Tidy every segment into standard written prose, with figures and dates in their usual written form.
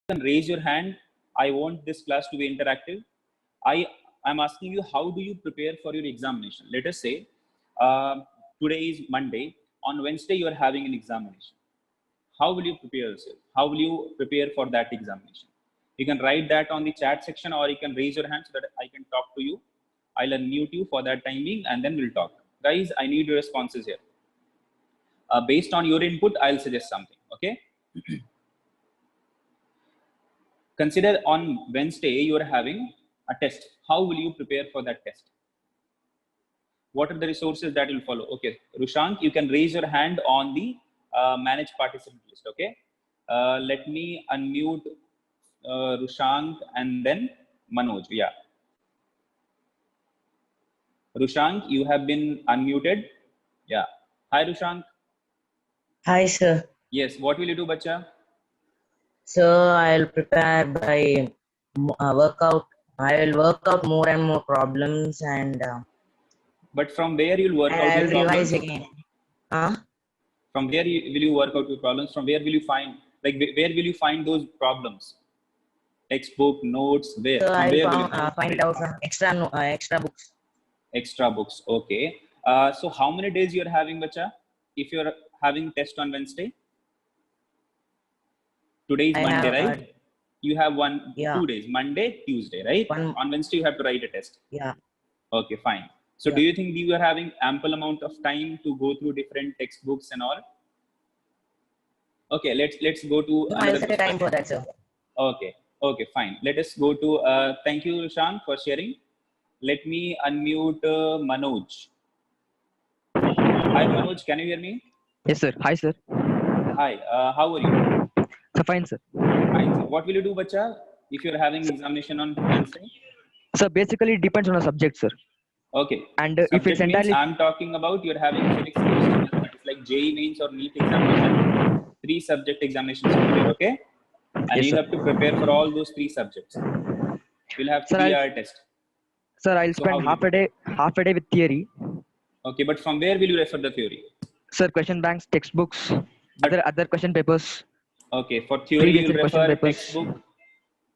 can raise your hand. I want this class to be interactive. I'm asking you, how do you prepare for your examination? Let us say today is Monday. On Wednesday, you are having an examination. How will you prepare yourself? How will you prepare for that examination? You can write that on the chat section, or you can raise your hand so that I can talk to you. I'll unmute you for that timing and then we'll talk. Guys, I need your responses here. Based on your input, I'll suggest something, okay? Consider on Wednesday, you are having a test. How will you prepare for that test? What are the resources that will follow? Okay, Rushank, you can raise your hand on the manage participant list, okay? Let me unmute Rushank and then Manoj, yeah. Rushank, you have been unmuted. Yeah. Hi, Rushank. Hi, sir. Yes, what will you do, bacha? So I'll prepare by workout. I will work out more and more problems and But from where you'll work out I'll your revise problems? again. From where will you work out your problems? From where will you find, like, where will you find those problems? Textbook, notes, where? So From where will you find it out from extra books. Extra books, okay. So how many days you're having, bacha? If you're having test on Wednesday? Today is Monday, right? You have 2 days, Monday, Tuesday, right? On Wednesday, you have to write a test. Yeah. Okay, fine. So do you think you are having ample amount of time to go through different textbooks and all? Okay, let's go to I'll set a time for that, sir. Okay, fine. Let us go to, thank you, Rushan, for sharing. Let me unmute Manoj. Hi, Manoj, can you hear me? Yes, sir. Hi, sir. Hi, how are you? So fine, sir. Fine, sir. What will you do, bacha, if you're having examination on Wednesday? So basically, it depends on the subject, sir. Okay. And subject if it's entirely, I'm talking about you're having physics, chemistry, mathematics, like JEE mains or NEET examination. 3 subject examinations there, okay? And yes, you sir. have to prepare for all those 3 subjects. We'll have 3-hour test. Sir, I'll spend half a day with theory. Okay, but from where will you refer the theory? Sir, question banks, textbooks, other question papers. Okay, for theory you'll refer textbook.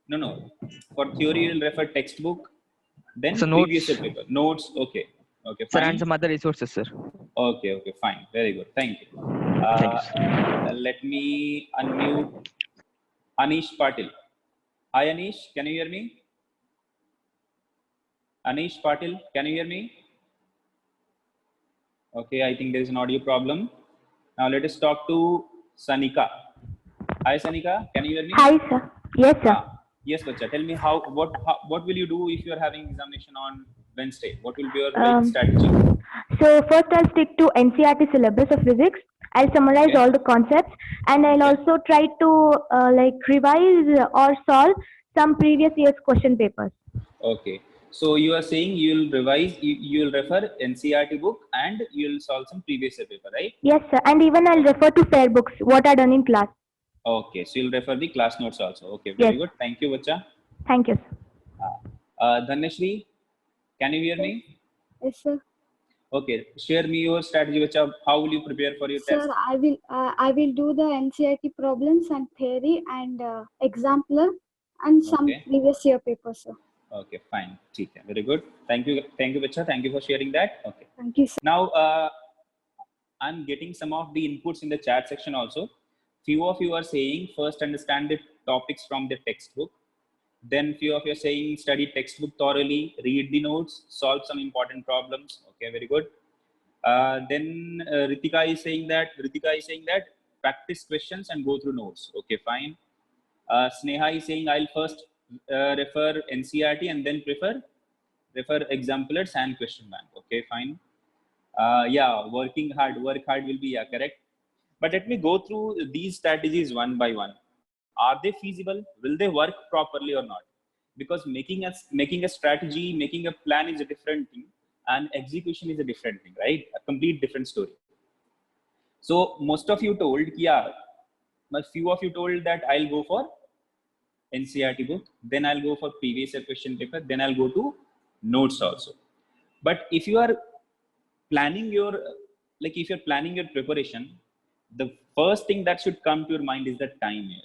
No. For theory you'll refer textbook, then so previous notes. paper. Notes, okay, fine. Sir, and some other resources, sir. Okay, fine. Very good. Thank you. Thank you, sir. Let me unmute Anish Patil. Hi, Anish. Can you hear me? Anish Patil, can you hear me? Okay, I think there is an audio problem. Now let us talk to Sanika. Hi, Sanika. Can you hear me? Hi, sir. Yes, sir. Yes, bacha. Tell me what will you do if you are having examination on Wednesday? What will be your strategy? So first I'll stick to NCERT syllabus of physics. I'll summarize all the concepts, and I'll also try to revise or solve some previous year's question papers. Okay. So you are saying you'll revise, you'll refer NCERT book and you'll solve some previous year paper, right? Yes, sir. And even I'll refer to fair books, what I done in class. Okay. So you'll refer the class notes also. Okay. Very good. Thank you, bacha. Thank you, sir. Dhanashri, can you hear me? Yes, sir. Okay. Share me your strategy, bacha. How will you prepare for your test? Sir, I will do the NCERT problems and theory and exemplar and some previous year papers, sir. Okay, fine. Very good. Thank you, bacha. Thank you for sharing that. Okay. Thank you, sir. Now, I'm getting some of the inputs in the chat section also. Few of you are saying first understand the topics from the textbook. Then few of you are saying study textbook thoroughly, read the notes, solve some important problems. Okay, very good. Then Ritika is saying that practice questions and go through notes. Okay, fine. Sneha is saying I'll first refer NCERT and then refer exemplars and question bank. Okay, fine. Yeah, work hard will be correct. But let me go through these strategies one by one. Are they feasible? Will they work properly or not? Because making a strategy, making a plan is a different thing, and execution is a different thing, right? A complete different story. So most of you told, but few of you told that I'll go for NCERT book, then I'll go for previous year question paper, then I'll go to notes also. But if you are planning your preparation, the first thing that should come to your mind is the time here.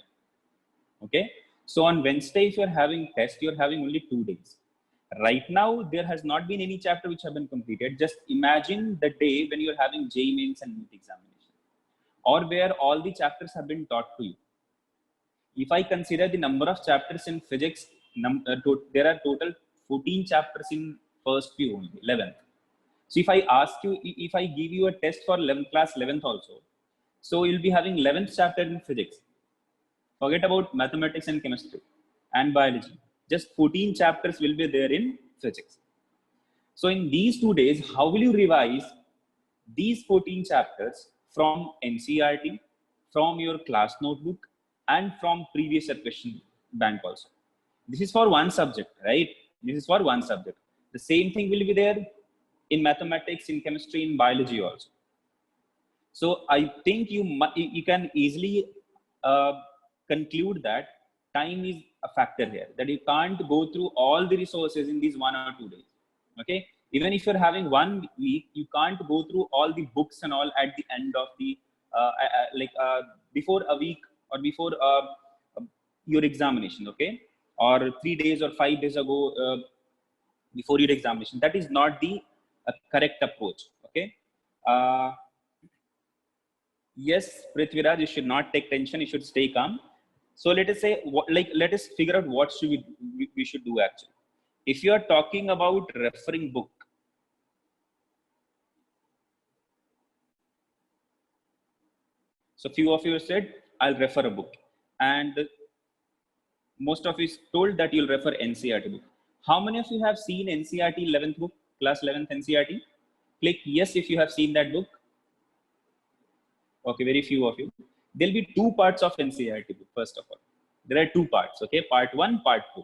Okay, So on Wednesday, if you're having test, you're having only 2 days. Right now, there has not been any chapter which have been completed. Just imagine the day when you're having JEE Mains and NEET examination, or where all the chapters have been taught to you. If I consider the number of chapters in physics, there are total 14 chapters in first PU only, 11th. So if I ask you, if I give you a test for 11th class, 11th also, so you'll be having 11th chapter in physics. Forget about mathematics and chemistry and biology. Just 14 chapters will be there in physics. So in these 2 days, how will you revise these 14 chapters from NCERT, from your class notebook, and from previous year question bank also? This is for one subject, right? This is for one subject. The same thing will be there in mathematics, in chemistry, in biology also. So I think you can easily conclude that time is a factor here, that you can't go through all the resources in these 1 or 2 days. Okay, even if you're having 1 week, you can't go through all the books and all at the end of the before a week or before your examination. Okay, or 3 days or 5 days ago before your examination. That is not the correct approach. Okay. Yes, Prithviraj, you should not take tension. You should stay calm. So let us say, let us figure out what we should do actually. If you are talking about referring book, so few of you said, I'll refer a book, and most of you told that you'll refer NCERT book. How many of you have seen NCERT 11th book, class 11th NCERT? Click yes if you have seen that book. Okay, very few of you. There'll be 2 parts of NCERT book. First of all, there are 2 parts. Okay, part 1, part 2.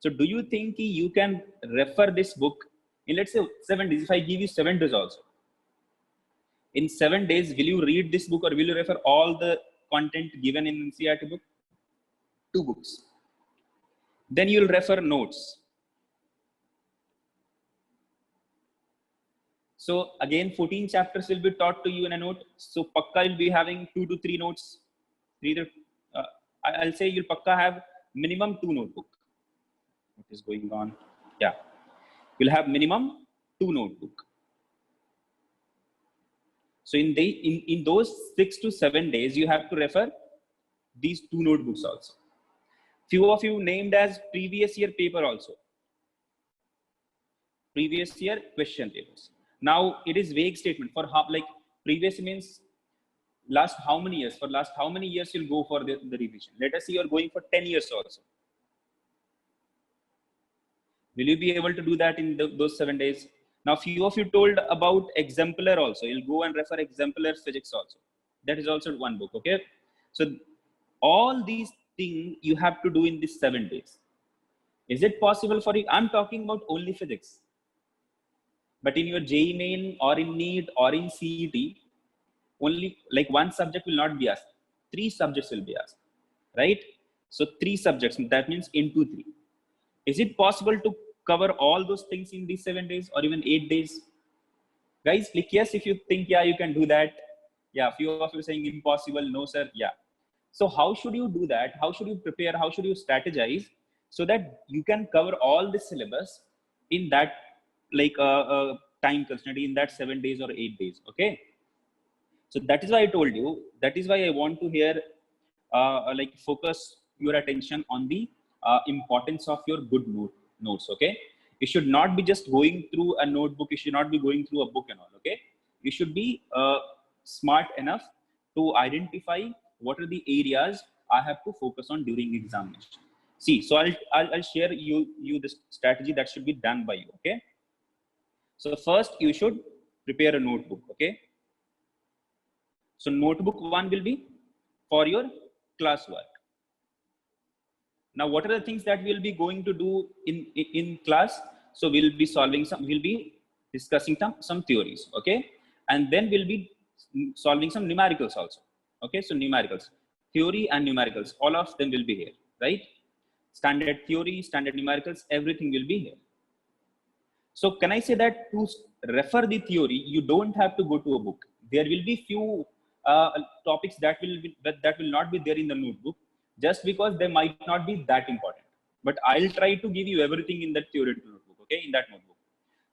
So do you think you can refer this book in, let's say, 7 days? If I give you 7 days also, in 7 days, will you read this book or will you refer all the content given in NCERT book? 2 books. Then you'll refer notes. So again, 14 chapters will be taught to you in a note. So Pakka will be having 2 to 3 notes. I'll say you'll Pakka have minimum 2 notebook. What is going on? Yeah, you'll have minimum 2 notebook. So in those 6 to 7 days, you have to refer these 2 notebooks also. Few of you named as previous year paper also. Previous year question papers. Now it is vague statement for how, like previous means last how many years, for last how many years you'll go for the revision. Let us say you're going for 10 years also. Will you be able to do that in those 7 days? Now few of you told about exemplar also. You'll go and refer exemplar physics also. That is also 1 book. Okay. So all these things you have to do in these 7 days. Is it possible for you? I'm talking about only physics. But in your JEE Main or in NEET or in CET, only like 1 subject will not be asked. 3 subjects will be asked, right? So 3 subjects, that means into 3. Is it possible to cover all those things in these 7 days or even 8 days? Guys, click yes if you think, yeah, you can do that. Yeah, few of you saying impossible. No, sir. Yeah. So how should you do that? How should you prepare? How should you strategize so that you can cover all the syllabus in that like time constraint, in that 7 days or 8 days? Okay. So that is why I told you, that is why I want to hear like focus your attention on the importance of your good notes. Okay. You should not be just going through a notebook. You should not be going through a book and all. Okay. You should be smart enough to identify what are the areas I have to focus on during examination. See, so I'll share you this strategy that should be done by you. Okay. So first you should prepare a notebook. Okay. So notebook 1 will be for your classwork. Now, what are the things that we'll be going to do in class? So we'll be discussing some theories. Okay. And then we'll be solving some numericals also. Okay. So numericals, theory and numericals, all of them will be here, right? Standard theory, standard numericals, everything will be here. So can I say that to refer the theory, you don't have to go to a book. There will be few topics that will not be there in the notebook. just because they might not be that important. But I'll try to give you everything in that theoretical notebook, okay, in that notebook.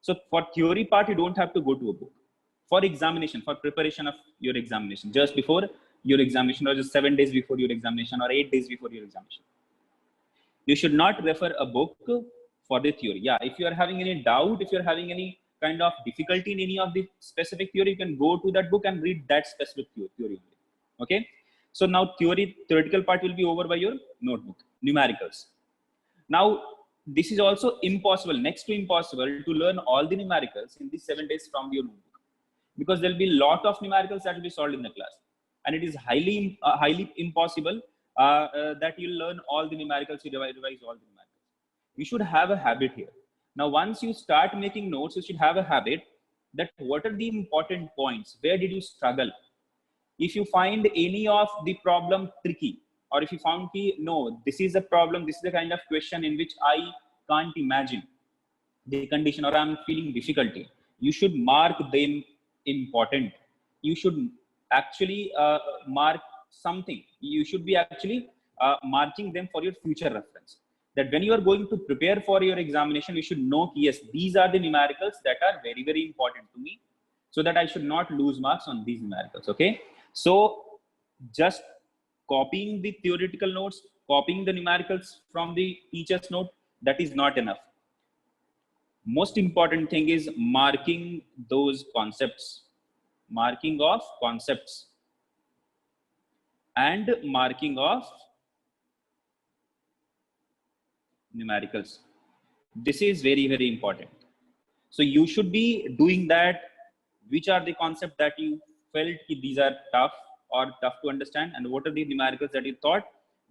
So for theory part, you don't have to go to a book. For examination, for preparation of your examination, just before your examination, or just 7 days before your examination, or 8 days before your examination, you should not refer a book for the theory. Yeah, if you are having any doubt, if you're having any kind of difficulty in any of the specific theory, you can go to that book and read that specific theory only. Okay. So now theoretical part will be over by your notebook, numericals. Now, this is also impossible, next to impossible, to learn all the numericals in these 7 days from your notebook, because there'll be a lot of numericals that will be solved in the class, and it is highly impossible that you'll learn all the numericals, you revise all the numericals. You should have a habit here. Now, once you start making notes, you should have a habit that what are the important points, where did you struggle? If you find any of the problem tricky, or if you found no, this is a problem, this is the kind of question in which I can't imagine the condition, or I'm feeling difficulty, you should mark them important. You should actually mark something. You should be actually marking them for your future reference. That when you are going to prepare for your examination, you should know, yes, these are the numericals that are very, very important to me, so that I should not lose marks on these numericals. Okay. So just copying the theoretical notes, copying the numericals from the teacher's note, that is not enough. Most important thing is marking those concepts, marking of concepts, and marking of numericals. This is very, very important. So you should be doing that. Which are the concepts that you felt these are tough or tough to understand, and what are the numericals that you thought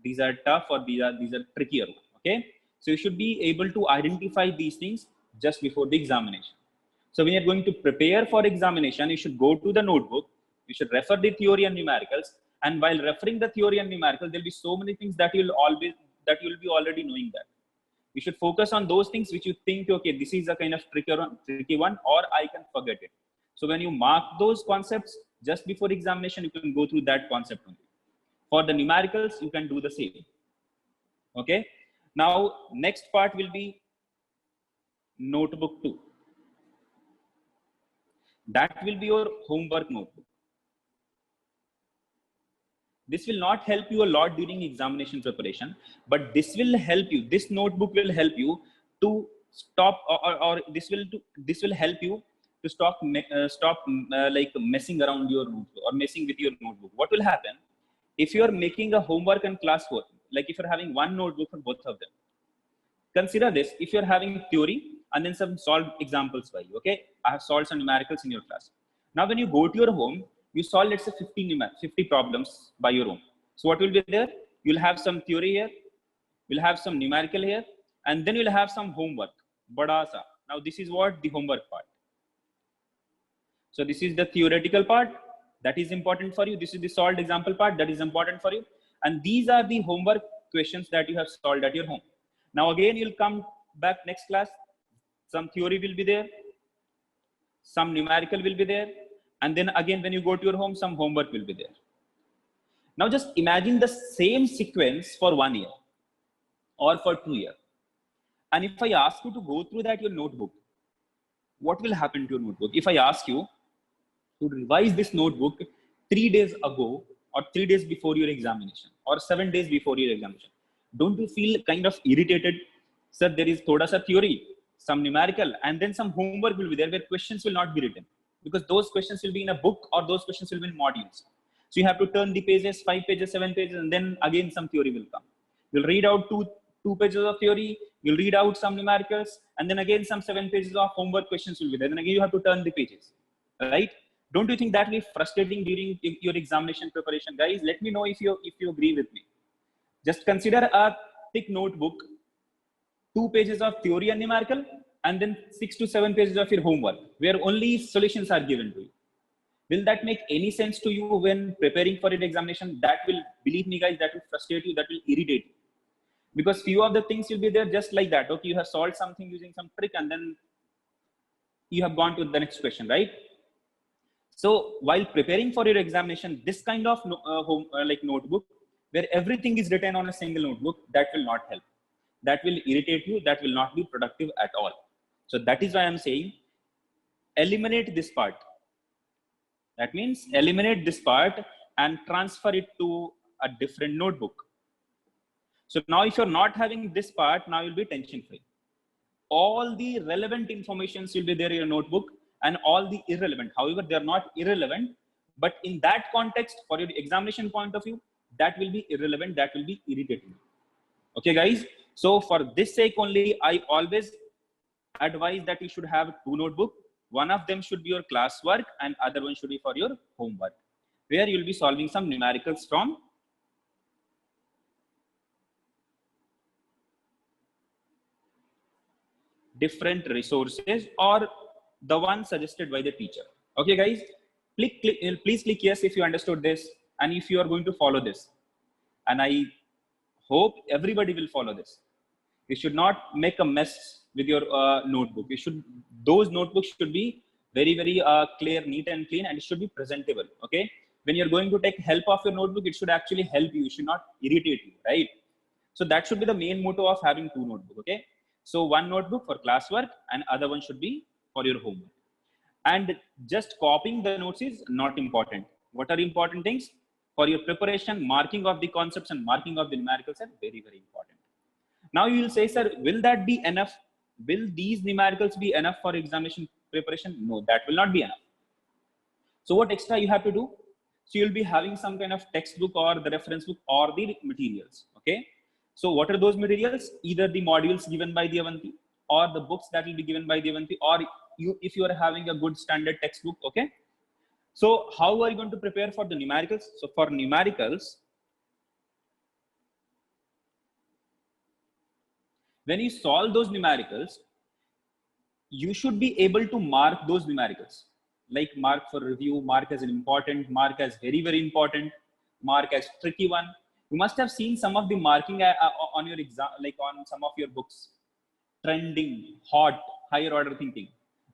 these are tough or these are trickier? Okay. So you should be able to identify these things just before the examination. So when you're going to prepare for examination, you should go to the notebook, you should refer the theory and numericals, and while referring the theory and numericals, there'll be so many things that you'll be already knowing that. You should focus on those things which you think, okay, this is a kind of tricky one, or I can forget it. So when you mark those concepts just before examination, you can go through that concept only. For the numericals, you can do the same. Okay. Now, next part will be notebook 2. That will be your homework notebook. This will not help you a lot during examination preparation, but this will help you. This notebook will help you to stop, or this will help you to stop like messing around your notebook or messing with your notebook. What will happen if you are making a homework and classwork? Like if you're having one notebook for both of them. Consider this: if you're having theory and then some solved examples by you. Okay, I have solved some numericals in your class. Now, when you go to your home, you solve, let's say, 50 problems by your own. So what will be there? You'll have some theory here, you'll have some numerical here, and then you'll have some homework. Bada sa. Now this is what the homework part. So this is the theoretical part that is important for you. This is the solved example part that is important for you. And these are the homework questions that you have solved at your home. Now again, you'll come back next class. Some theory will be there, some numerical will be there, and then again when you go to your home, some homework will be there. Now just imagine the same sequence for 1 year or for 2 years. And if I ask you to go through that your notebook, what will happen to your notebook? If I ask you to revise this notebook 3 days ago, or 3 days before your examination, or 7 days before your examination, don't you feel kind of irritated? Sir, there is thoda sa theory, some numerical, and then some homework will be there where questions will not be written, because those questions will be in a book or those questions will be in modules. So you have to turn the pages, 5 pages, 7 pages, and then again some theory will come. You'll read out two pages of theory, you'll read out some numericals, and then again some 7 pages of homework questions will be there. Then again you have to turn the pages, right? Don't you think that will be frustrating during your examination preparation? Guys, let me know if you agree with me. Just consider a thick notebook, 2 pages of theory and numerical, and then 6 to 7 pages of your homework, where only solutions are given to you. Will that make any sense to you when preparing for your examination? That will, believe me guys, that will frustrate you, that will irritate you. Because few of the things will be there just like that. Okay, you have solved something using some trick and then you have gone to the next question, right? So while preparing for your examination, this kind of notebook where everything is written on a single notebook, that will not help. That will irritate you. That will not be productive at all. So that is why I'm saying eliminate this part. That means eliminate this part and transfer it to a different notebook. So now if you're not having this part, now you'll be tension free. All the relevant informations will be there in your notebook, and all the irrelevant. However, they are not irrelevant, but in that context, for your examination point of view, that will be irrelevant, that will be irritating. Okay, guys. So for this sake only, I always advise that you should have 2 notebooks. One of them should be your classwork and other one should be for your homework, where you'll be solving some numericals from different resources or the one suggested by the teacher. Okay, guys, please click yes if you understood this and if you are going to follow this. And I hope everybody will follow this. You should not make a mess with your notebook. Those notebooks should be very, very clear, neat and clean, and it should be presentable. Okay. When you're going to take help of your notebook, it should actually help you. It should not irritate you, right? So that should be the main motto of having 2 notebooks. Okay. So one notebook for classwork and other one should be for your homework. And just copying the notes is not important. What are important things? For your preparation, marking of the concepts and marking of the numericals are very, very important. Now you will say, sir, will that be enough? Will these numericals be enough for examination preparation? No, that will not be enough. So what extra you have to do? So you'll be having some kind of textbook or the reference book or the materials. Okay. So what are those materials? Either the modules given by the Avanti or the books that will be given by the Avanti, or if you are having a good standard textbook. Okay. So how are you going to prepare for the numericals? So for numericals, when you solve those numericals, you should be able to mark those numericals, like mark for review, mark as an important, mark as very, very important, mark as tricky one. You must have seen some of the marking on your exam, like on some of your books, trending, hot, higher order thinking.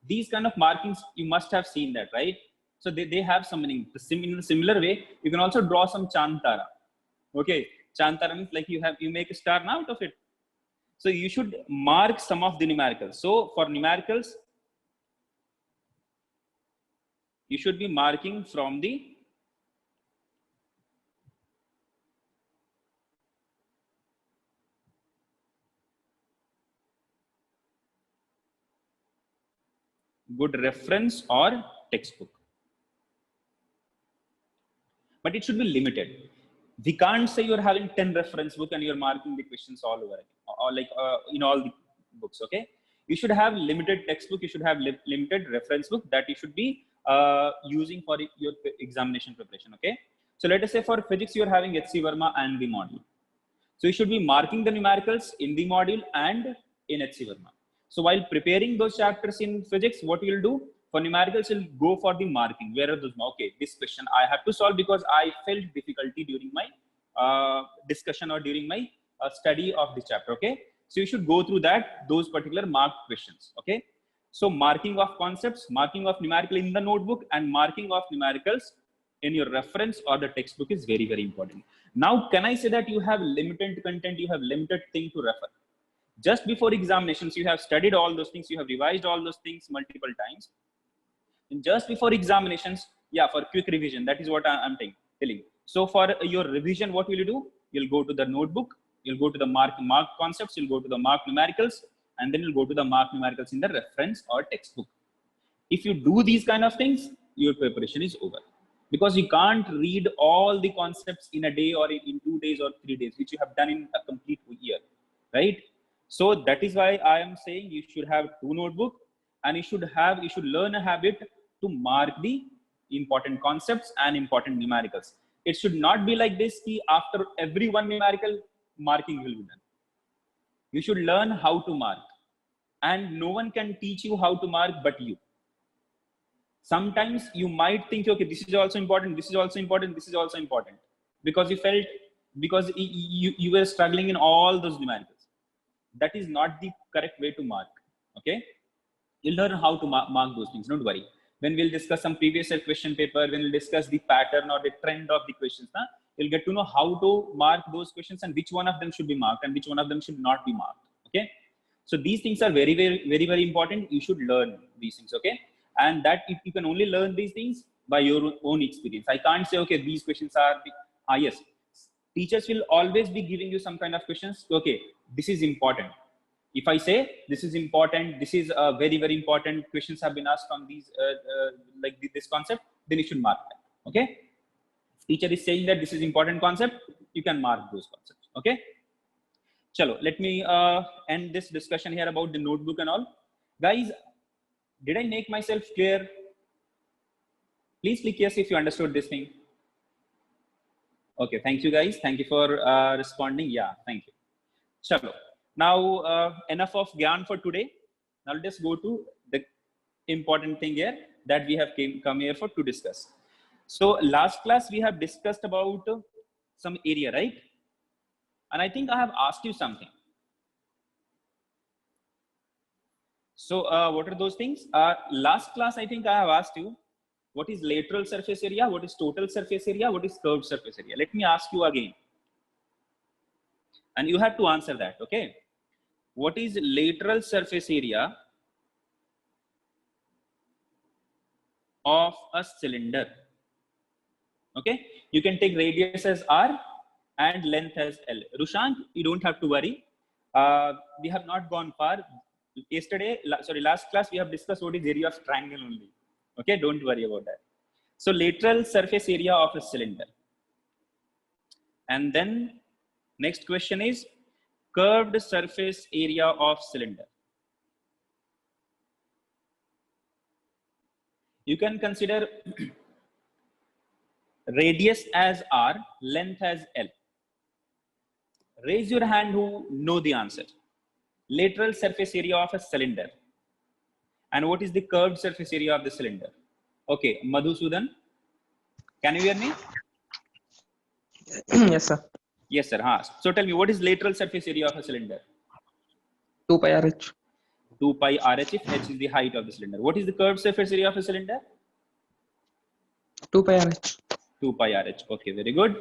These kind of markings, you must have seen that, right? So they have some meaning. In a similar way, you can also draw some Chantara. Okay, Chantara means like you make a star out of it. So you should mark some of the numericals. So for numericals, you should be marking from the good reference or textbook. But it should be limited. We can't say you're having 10 reference book and you're marking the questions all over again, or like in all the books. Okay, you should have limited textbook. You should have limited reference book that you should be using for your examination preparation. Okay, so let us say for physics you're having H.C. Verma and the module. So you should be marking the numericals in the module and in H.C. Verma. So while preparing those chapters in physics, what you'll do? For numericals, you'll go for the marking. Where are those? Okay, this question I have to solve because I felt difficulty during my discussion or during my study of the chapter. Okay, so you should go through those particular marked questions. Okay, so marking of concepts, marking of numerical in the notebook, and marking of numericals in your reference or the textbook is very, very important. Now, can I say that you have limited content, you have limited thing to refer? Just before examinations, you have studied all those things, you have revised all those things multiple times. And just before examinations, yeah, for quick revision, that is what I'm telling. So for your revision, what will you do? You'll go to the notebook, you'll go to the mark concepts, you'll go to the mark numericals, and then you'll go to the mark numericals in the reference or textbook. If you do these kind of things, your preparation is over. Because you can't read all the concepts in a day or in 2 days or 3 days, which you have done in a complete year, right? So that is why I am saying you should have 2 notebooks, and you should learn a habit to mark the important concepts and important numericals. It should not be like this, ki after every one numerical, marking will be done. You should learn how to mark, and no one can teach you how to mark but you. Sometimes you might think, okay, this is also important, this is also important, this is also important, because you were struggling in all those numericals. That is not the correct way to mark. Okay, you'll learn how to mark those things, don't worry. When we'll discuss some previous year question paper, when we'll discuss the pattern or the trend of the questions, you'll get to know how to mark those questions and which one of them should be marked and which one of them should not be marked. Okay, so these things are very important. You should learn these things. Okay, and that if you can only learn these things by your own experience. I can't say, okay, these questions are yes, teachers will always be giving you some kind of questions. Okay, this is important. If I say this is important, this is a very important questions have been asked on these like this concept, then you should mark that. Okay, teacher is saying that this is important concept, you can mark those concepts. Okay, chalo, let me end this discussion here about the notebook and all. Guys, did I make myself clear? Please click yes if you understood this thing. Okay, thank you guys, thank you for responding. Yeah, thank you. Chalo, now enough of Gyan for today. Now let's just go to the important thing here that we have come here for to discuss. So last class we have discussed about some area, right? And I think I have asked you something. So what are those things? Last class I think I have asked you what is lateral surface area, what is total surface area, what is curved surface area. Let me ask you again, and you have to answer that. Okay, what is lateral surface area of a cylinder? Okay, you can take radius as R and length as L. Rushank, you don't have to worry. We have not gone far. Last class we have discussed what is area of triangle only. Okay, don't worry about that. So lateral surface area of a cylinder. And then next question is curved surface area of cylinder. You can consider radius as R, length as L. Raise your hand who know the answer. Lateral surface area of a cylinder. And what is the curved surface area of the cylinder? Okay, Madhusudan, can you hear me? Yes, sir. Yes, sir. So tell me, what is lateral surface area of a cylinder? 2 pi RH. 2 pi RH if H is the height of the cylinder. What is the curved surface area of a cylinder? 2 pi RH. 2 pi RH. Okay, very good.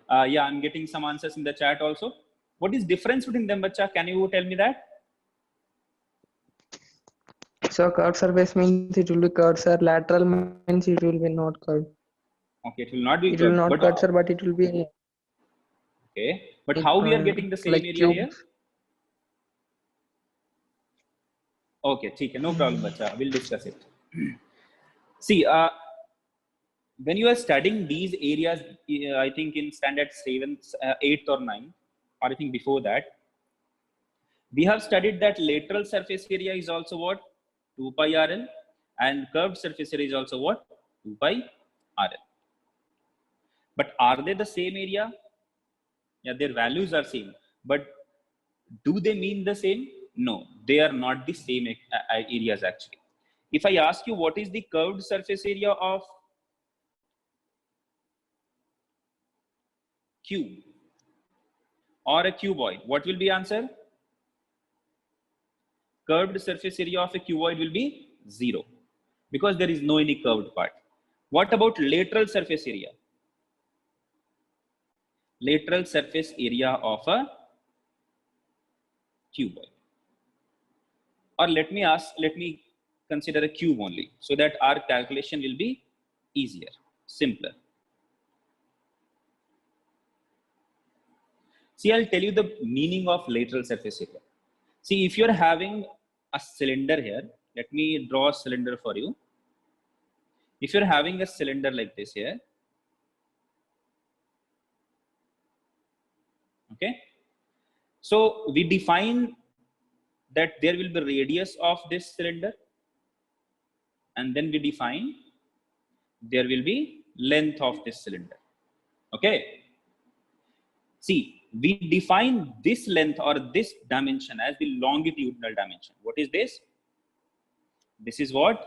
Yeah, I'm getting some answers in the chat also. What is difference between them, bacha? Can you tell me that? So curved surface means it will be curved, sir. Lateral means it will be not curved. Okay, it will not be curved. It will not curved, sir, but it will be. Okay, but how we are getting the same like area cube. here? Okay, okay, no problem, bacha. We'll discuss it. See, when you are studying these areas, I think in standard 7th, 8th or 9th, or I think before that, we have studied that lateral surface area is also what? 2 pi RL, and curved surface area is also what? 2 pi RL. But are they the same area? Yeah, their values are same, but do they mean the same? No, they are not the same areas actually. If I ask you what is the curved surface area of cube or a cuboid, what will be answer? Curved surface area of a cuboid will be 0 because there is no any curved part. What about lateral surface area? Lateral surface area of a cuboid. Or let me consider a cube only so that our calculation will be easier, simpler. See, I'll tell you the meaning of lateral surface area. See, if you're having a cylinder here, let me draw a cylinder for you. If you're having a cylinder like this here, okay, so we define that there will be radius of this cylinder, and then we define there will be length of this cylinder. Okay, see, we define this length or this dimension as the longitudinal dimension. What is this? This is what?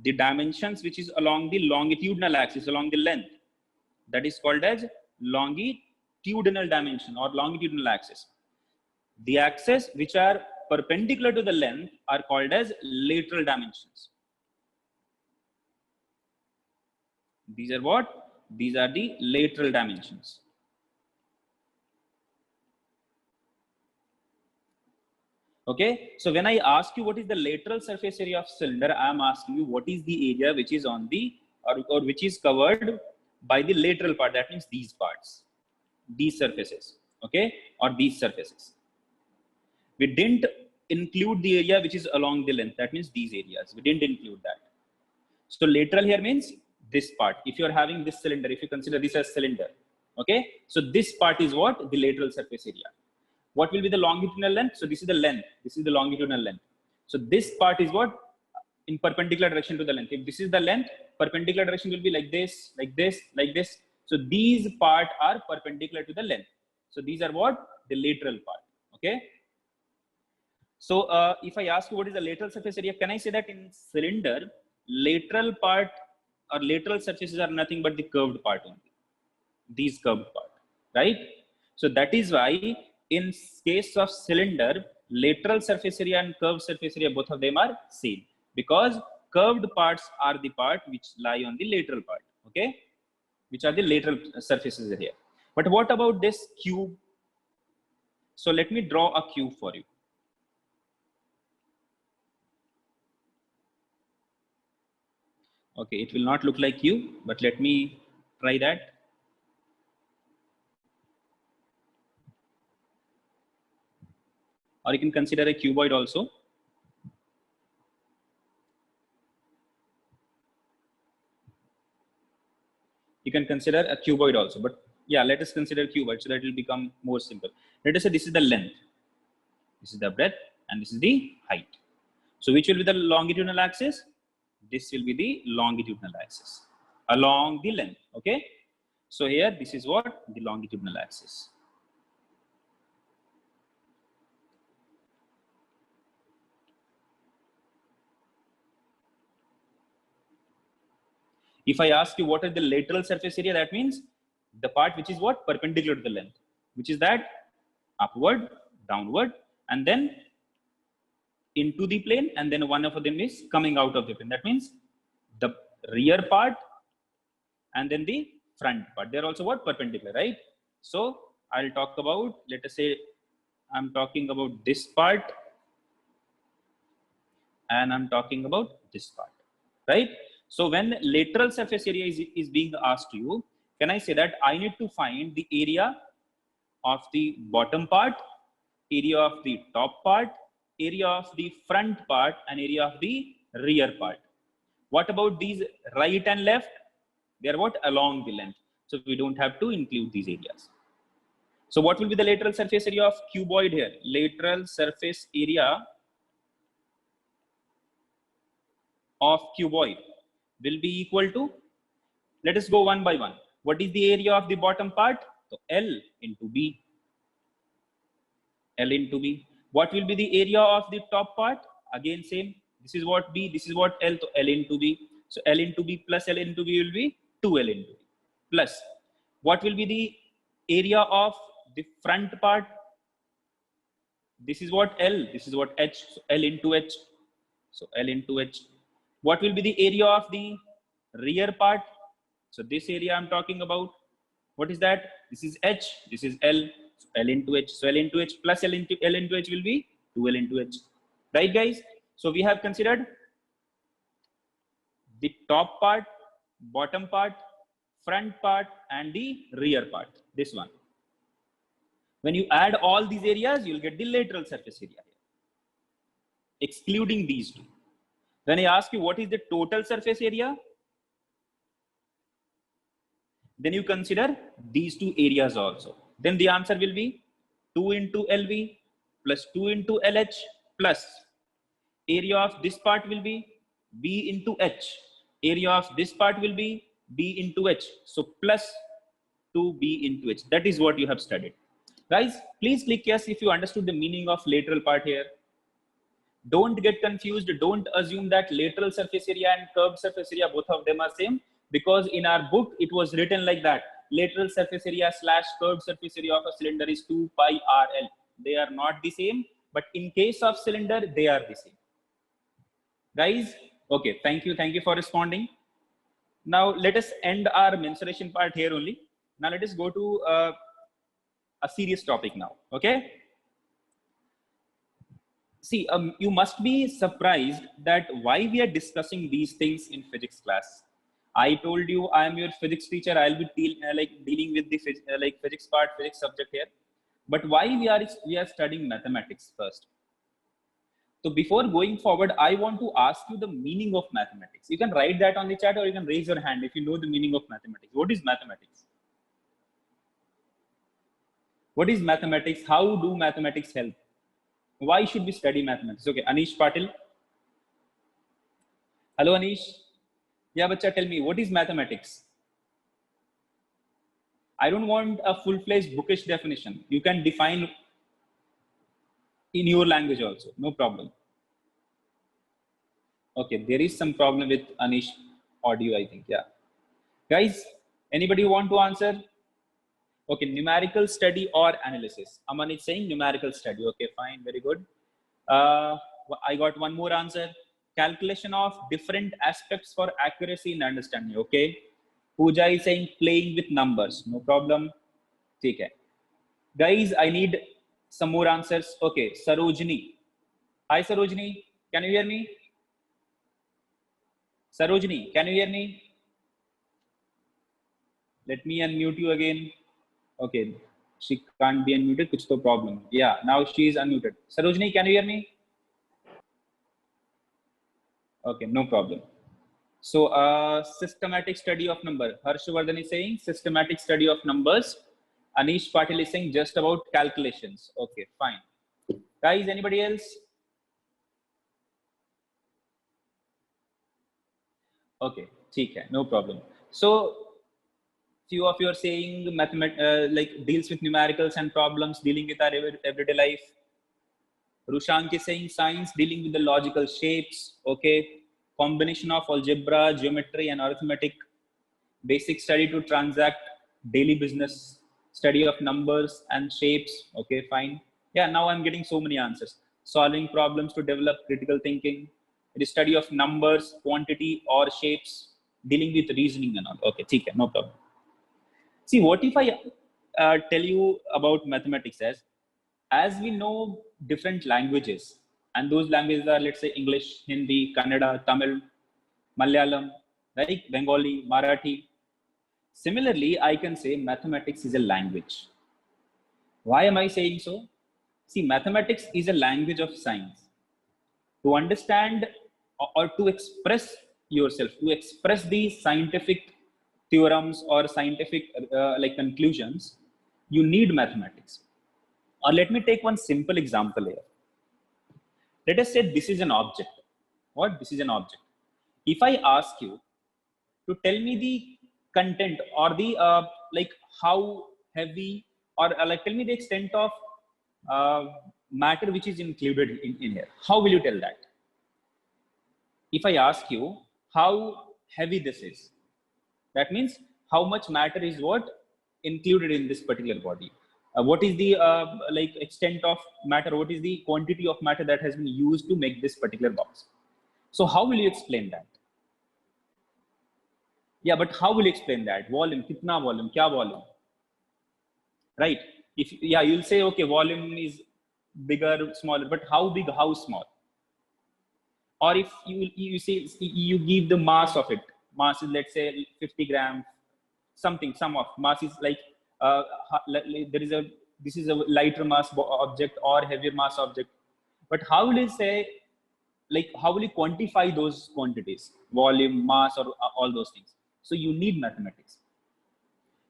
The dimensions which is along the longitudinal axis, along the length. That is called as longitudinal dimension or longitudinal axis. The axes which are perpendicular to the length are called as lateral dimensions. These are what? These are the lateral dimensions. Okay, so when I ask you what is the lateral surface area of cylinder, I am asking you what is the area which is on the or which is covered by the lateral part. That means these parts, these surfaces, okay, or these surfaces. We didn't include the area which is along the length. That means these areas. We didn't include that. So lateral here means this part. If you are having this cylinder, if you consider this as cylinder, okay, so this part is what? The lateral surface area. What will be the longitudinal length? So this is the length. This is the longitudinal length. So this part is what? In perpendicular direction to the length. If this is the length, perpendicular direction will be like this, like this, like this. So these part are perpendicular to the length. So these are what? The lateral part. Okay. So if I ask you what is the lateral surface area, can I say that in cylinder, lateral part or lateral surfaces are nothing but the curved part only. These curved part, right? So that is why in case of cylinder, lateral surface area and curved surface area, both of them are same, because curved parts are the part which lie on the lateral part, okay, which are the lateral surfaces area. But what about this cube? So let me draw a cube for you. Okay, it will not look like cube, but let me try that. Or you can consider a cuboid also. You can consider a cuboid also, but yeah, let us consider cuboid so that it will become more simple. Let us say this is the length, this is the breadth, and this is the height. So which will be the longitudinal axis? This will be the longitudinal axis along the length, okay? So here, this is what? The longitudinal axis. If I ask you what is the lateral surface area, that means the part which is what? Perpendicular to the length, which is that upward, downward, and then into the plane, and then one of them is coming out of the plane. That means the rear part and then the front part. They're also what? Perpendicular, right? So I'll talk about, let us say, I'm talking about this part and I'm talking about this part, right? So when lateral surface area is being asked to you, can I say that I need to find the area of the bottom part, area of the top part, area of the front part, and area of the rear part. What about these right and left? They are what? Along the length. So we don't have to include these areas. So what will be the lateral surface area of cuboid here? Lateral surface area of cuboid will be equal to, let us go one by one. What is the area of the bottom part? So L into B. L into B. What will be the area of the top part? Again same. This is what B, this is what L, so L into B. So L into B plus L into B will be 2L into B. Plus, what will be the area of the front part? This is what L, this is what H, so L into H. So L into H. What will be the area of the rear part? So this area I'm talking about. What is that? This is H, this is L, so L into H. So L into H plus L into H will be 2L into H. Right, guys? So we have considered the top part, bottom part, front part, and the rear part. This one. When you add all these areas, you'll get the lateral surface area, excluding these two. When I ask you what is the total surface area, then you consider these two areas also. Then the answer will be 2 into LV plus 2 into LH plus area of this part will be B into H. Area of this part will be B into H. So plus 2B into H. That is what you have studied. Guys, please click yes if you understood the meaning of lateral part here. Don't get confused. Don't assume that lateral surface area and curved surface area, both of them are same. Because in our book, it was written like that. Lateral surface area slash curved surface area of a cylinder is 2 pi RL. They are not the same. But in case of cylinder, they are the same. Guys, okay, thank you for responding. Now let us end our mensuration part here only. Now let us go to a serious topic now, okay? see, you must be surprised that why we are discussing these things in physics class. I told you I am your physics teacher. I'll be dealing with the physics part, physics subject here. But why we are studying mathematics first? So before going forward, I want to ask you the meaning of mathematics. You can write that on the chat, or you can raise your hand if you know the meaning of mathematics. What is mathematics? What is mathematics? How do mathematics help? Why should we study mathematics? Okay, Anish Patil. Hello, Anish. Yeah, bacha, tell me, what is mathematics? I don't want a full-fledged bookish definition. You can define in your language also, no problem. Okay, there is some problem with Anish audio, I think. Yeah, guys, anybody want to answer? Okay, numerical study or analysis. Aman is saying numerical study. Okay, fine, very good. I got one more answer. Calculation of different aspects for accuracy and understanding. Okay, Pooja is saying playing with numbers. No problem. Okay, guys, I need some more answers. Okay, Sarojini. Hi, Sarojini. Can you hear me? Sarojini, can you hear me? Let me unmute you again. Okay, she can't be unmuted. Kuch to problem. Yeah, now she is unmuted. Sarojini, can you hear me? Okay, no problem. So, systematic study of number. Harshvardhan is saying systematic study of numbers. Anish Patil is saying just about calculations. Okay, fine. Guys, anybody else? Okay, okay, no problem. So, few of you are saying like deals with numericals and problems dealing with our everyday life. Rushank is saying science dealing with the logical shapes. Okay, combination of algebra, geometry, and arithmetic. Basic study to transact daily business. Study of numbers and shapes. Okay, fine. Yeah, now I'm getting so many answers. Solving problems to develop critical thinking. The study of numbers, quantity, or shapes. Dealing with reasoning and all. Okay, okay, no problem. See, what if I tell you about mathematics as we know different languages, and those languages are, let's say, English, Hindi, Kannada, Tamil, Malayalam, right? Bengali, Marathi. Similarly, I can say mathematics is a language. Why am I saying so? See, mathematics is a language of science. To understand or to express yourself, to express the scientific theorems or scientific conclusions, you need mathematics. Or let me take one simple example here. Let us say this is an object. What? This is an object. If I ask you to tell me the content or the how heavy or tell me the extent of matter which is included in here, how will you tell that? If I ask you how heavy this is, that means how much matter is what included in this particular body. What is the extent of matter? What is the quantity of matter that has been used to make this particular box? So how will you explain that? Yeah, but how will you explain that? Volume, kitna volume, kya volume? Right? If you'll say, okay, volume is bigger, smaller, but how big, how small? Or if you say you give the mass of it. Mass is, let's say, 50 grams, something. Some of mass is like this is a lighter mass object or heavier mass object. But how will you say, how will you quantify those quantities, volume, mass, or all those things? So you need mathematics.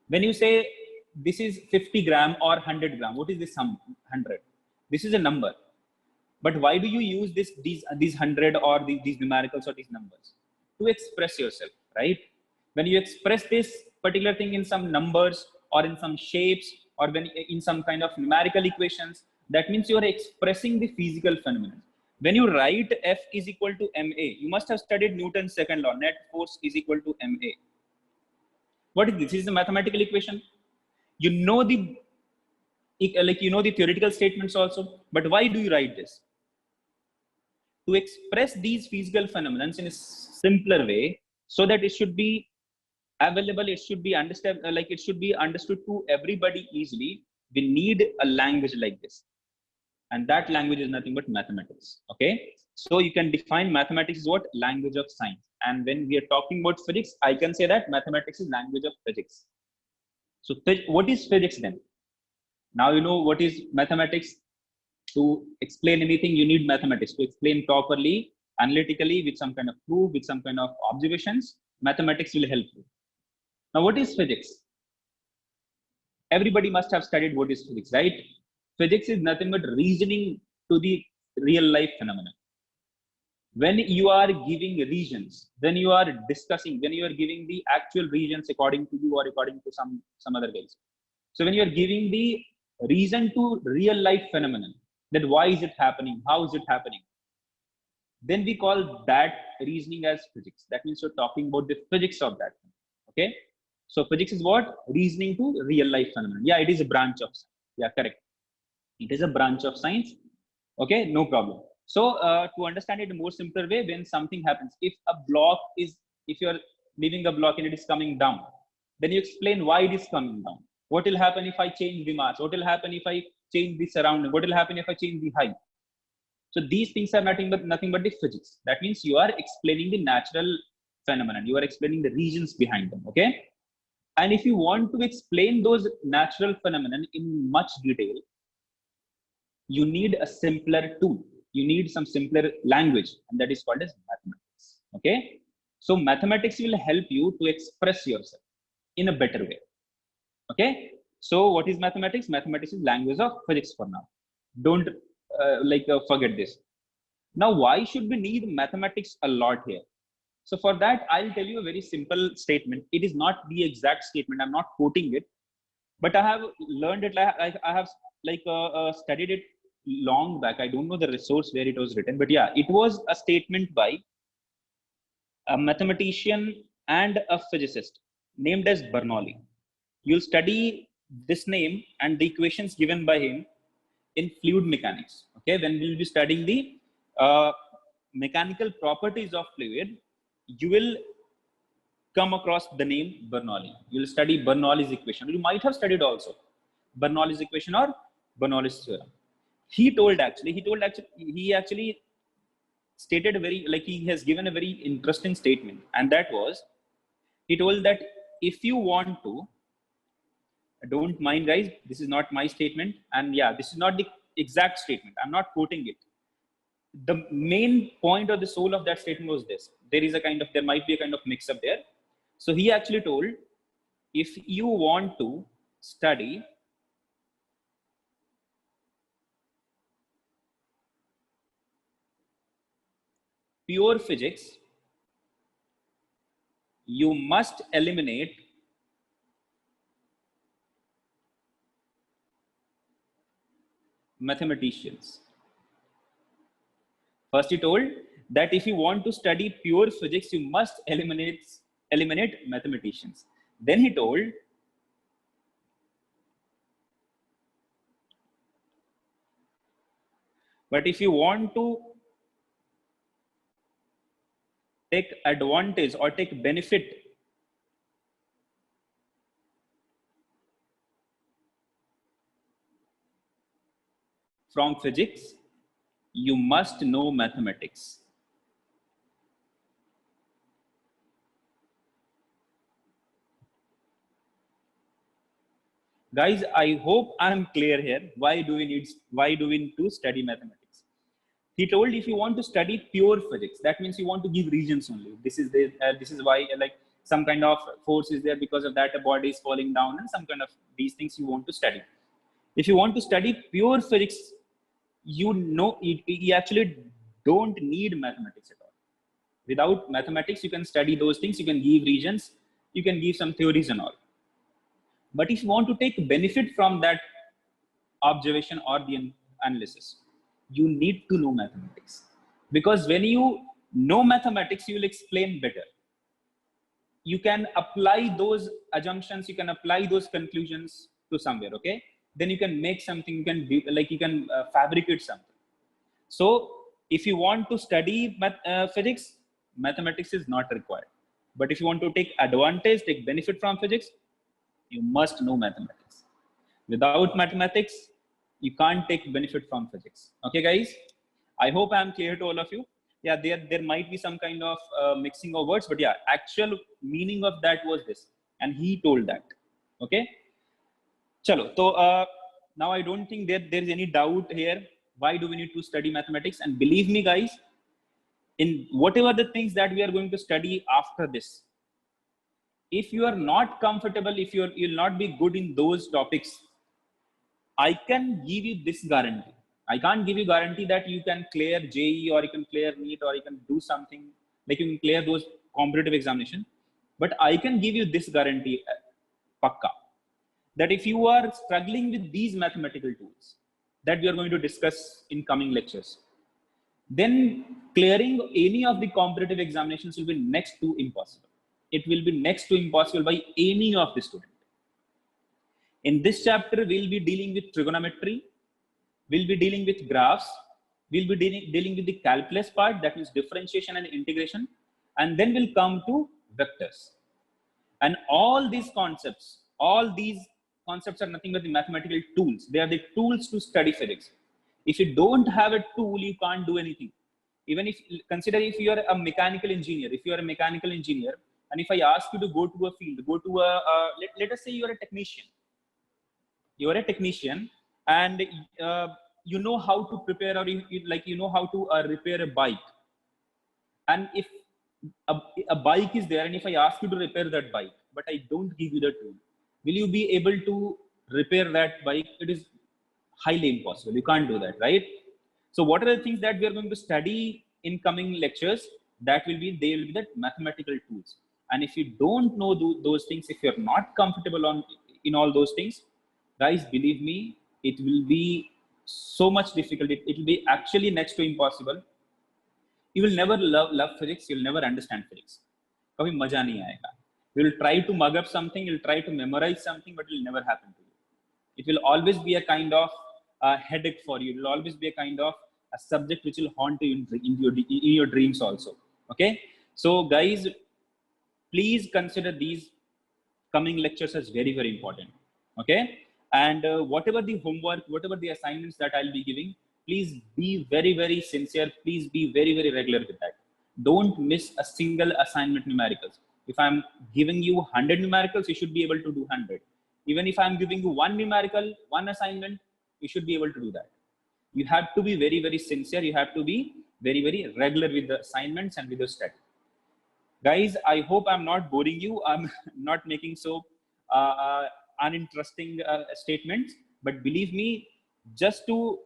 When you say this is 50 gram or 100 gram, what is this 100? This is a number. But why do you use these 100 or these numericals or these numbers? To express yourself, right? When you express this particular thing in some numbers or in some shapes or when in some kind of numerical equations, that means you are expressing the physical phenomenon. When you write F is equal to ma, you must have studied Newton's second law, net force is equal to ma. What is this? This is a mathematical equation. You know the theoretical statements also, but why do you write this? To express these physical phenomena in a simpler way, so that it should be available, it should be understood to everybody easily. We need a language like this. and that language is nothing but mathematics. Okay, so you can define mathematics is what? Language of science. And when we are talking about physics, I can say that mathematics is language of physics. So what is physics then? Now you know what is mathematics. To explain anything, you need mathematics. To explain properly, analytically, with some kind of proof, with some kind of observations, mathematics will help you. Now, what is physics? Everybody must have studied what is physics, right? Physics is nothing but reasoning to the real life phenomenon. When you are giving regions, when you are discussing, when you are giving the actual regions according to you or according to some other guys. So when you are giving the reason to real life phenomenon, that why is it happening? How is it happening? Then we call that reasoning as physics. That means you're talking about the physics of that. Okay. So physics is what? Reasoning to real life phenomenon. Yeah, it is a branch of science. Yeah, correct. It is a branch of science. Okay, no problem. So to understand it in a more simpler way, when something happens, if you're leaving a block and it is coming down, then you explain why it is coming down. What will happen if I change the mass? What will happen if I change the surrounding? What will happen if I change the height? So these things are nothing but the physics. That means you are explaining the natural phenomenon. You are explaining the reasons behind them. Okay. And if you want to explain those natural phenomenon in much detail, you need a simpler tool. You need some simpler language, and that is called as mathematics. Okay. So mathematics will help you to express yourself in a better way. Okay. So what is mathematics? Mathematics is language of physics for now. Don't forget this. Now, why should we need mathematics a lot here? So for that, I'll tell you a very simple statement. It is not the exact statement. I'm not quoting it, but I have learned it. I have studied it long back. I don't know the resource where it was written, but yeah, it was a statement by a mathematician and a physicist named as Bernoulli. You'll study this name and the equations given by him in fluid mechanics. Okay, when we'll be studying the mechanical properties of fluid, you will come across the name Bernoulli. You'll study Bernoulli's equation. You might have studied also Bernoulli's equation or Bernoulli's theorem. He actually stated he has given a very interesting statement, and that was, he told that if you want to, don't mind guys, this is not my statement, and yeah, this is not the exact statement. I'm not quoting it. The main point or the soul of that statement was this. There might be a kind of mix up there. So he actually told, if you want to study pure physics, you must eliminate mathematicians. First, he told that if you want to study pure physics, you must eliminate mathematicians. Then he told, but if you want to take advantage or take benefit from physics, you must know mathematics. Guys, I hope I'm clear here. Why do we need to study mathematics? He told, if you want to study pure physics, that means you want to give regions only. This is why some kind of force is there, because of that a body is falling down, and some kind of these things you want to study. If you want to study pure physics, you actually don't need mathematics at all. Without mathematics, you can study those things. You can give regions, you can give some theories and all. But if you want to take benefit from that observation or the analysis, you need to know mathematics. Because when you know mathematics, you will explain better. You can apply those assumptions, you can apply those conclusions to somewhere, okay? Then you can make something, you can fabricate something. So if you want to study physics, mathematics is not required. But if you want to take advantage, take benefit from physics, you must know mathematics. Without mathematics, You can't take benefit from physics. Okay, guys? I hope I'm clear to all of you. Yeah, there might be some kind of mixing of words, but yeah, actual meaning of that was this. And he told that. Okay? Chalo. So now I don't think there is any doubt here. Why do we need to study mathematics? And believe me, guys, in whatever the things that we are going to study after this, if you are not comfortable, if you'll not be good in those topics, I can give you this guarantee. I can't give you guarantee that you can clear JEE or you can clear NEET or you can do something like you can clear those competitive examination. But I can give you this guarantee, pakka, that if you are struggling with these mathematical tools that we are going to discuss in coming lectures, then clearing any of the competitive examinations will be next to impossible. It will be next to impossible by any of the student. In this chapter, we'll be dealing with trigonometry, we'll be dealing with graphs, we'll be dealing with the calculus part, that means differentiation and integration, and then we'll come to vectors. And all these concepts are nothing but the mathematical tools. They are the tools to study physics. If you don't have a tool, you can't do anything. Even if, consider if you are a mechanical engineer, and if I ask you to go to a field, let us say you are a technician. You are a technician and you know how to prepare, or you know how to repair a bike. And if a bike is there, and if I ask you to repair that bike, but I don't give you the tool, will you be able to repair that bike? It is highly impossible. You can't do that, right? So what are the things that we are going to study in coming lectures? They will be the mathematical tools. And if you don't know those things, if you're not comfortable in all those things, guys, believe me, it will be so much difficult. It will be actually next to impossible. You will never love physics. You'll never understand physics. Kabhi maja nahi aayega. You will try to mug up something. You'll try to memorize something, but it will never happen to you. It will always be a kind of headache for you. It will always be a kind of a subject which will haunt you in your dreams also. Okay. So guys, please consider these coming lectures as very, very important. Okay. And whatever the homework, whatever the assignments that I'll be giving, please be very, very sincere. Please be very, very regular with that. Don't miss a single assignment numericals. If I'm giving you 100 numericals, you should be able to do 100. Even if I'm giving you one numerical, one assignment, you should be able to do that. You have to be very, very sincere. You have to be very, very regular with the assignments and with the study. Guys, I hope I'm not boring you. I'm not making so uninteresting statements, but believe me, just to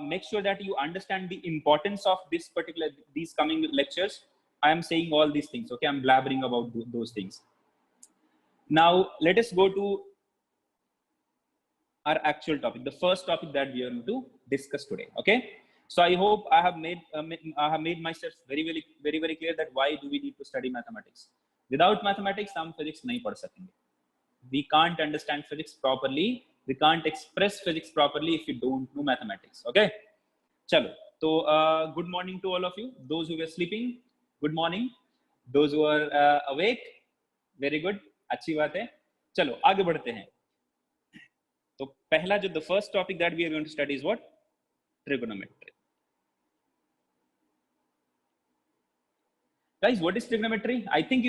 make sure that you understand the importance of these coming lectures, I am saying all these things. Okay, I'm blabbering about those things. Now let us go to our actual topic, the first topic that we are going to discuss today. Okay, so I hope I have made myself very, very, very, very clear that why do we need to study mathematics. Without mathematics, हम physics नहीं पढ़ सकेंगे. We can't understand physics properly. We can't express physics properly if you don't know mathematics. Okay, चलो. So good morning to all of you. Those who were sleeping, good morning. Those who are awake, very good. अच्छी बात है. चलो आगे बढ़ते हैं. तो पहला जो the first topic that we are going to study is what? Trigonometry. Guys, what is trigonometry? I think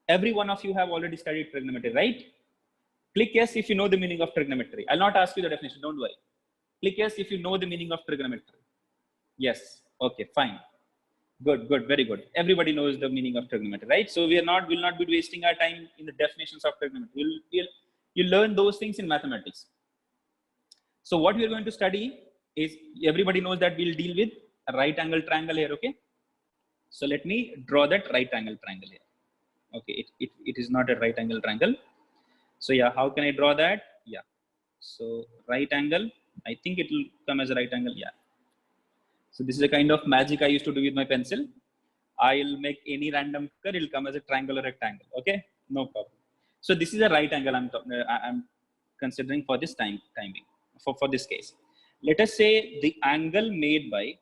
every one of you have already studied trigonometry, right? Click yes if you know the meaning of trigonometry. I'll not ask you the definition, don't worry. Click yes if you know the meaning of trigonometry. Yes, okay, fine. Good, good, very good. Everybody knows the meaning of trigonometry, right? So we'll not be wasting our time in the definitions of trigonometry. You'll learn those things in mathematics. So what we're going to study is, everybody knows that we'll deal with a right angle triangle here, okay? So let me draw that right angle triangle here. Okay, it is not a right angle triangle. So yeah, how can I draw that? Yeah, so right angle, I think it will come as a right angle, yeah. So this is a kind of magic I used to do with my pencil. I'll make any random curve, it'll come as a triangle or rectangle, okay? No problem. So this is a right angle I'm considering for this time being, for this case. Let us say the angle made by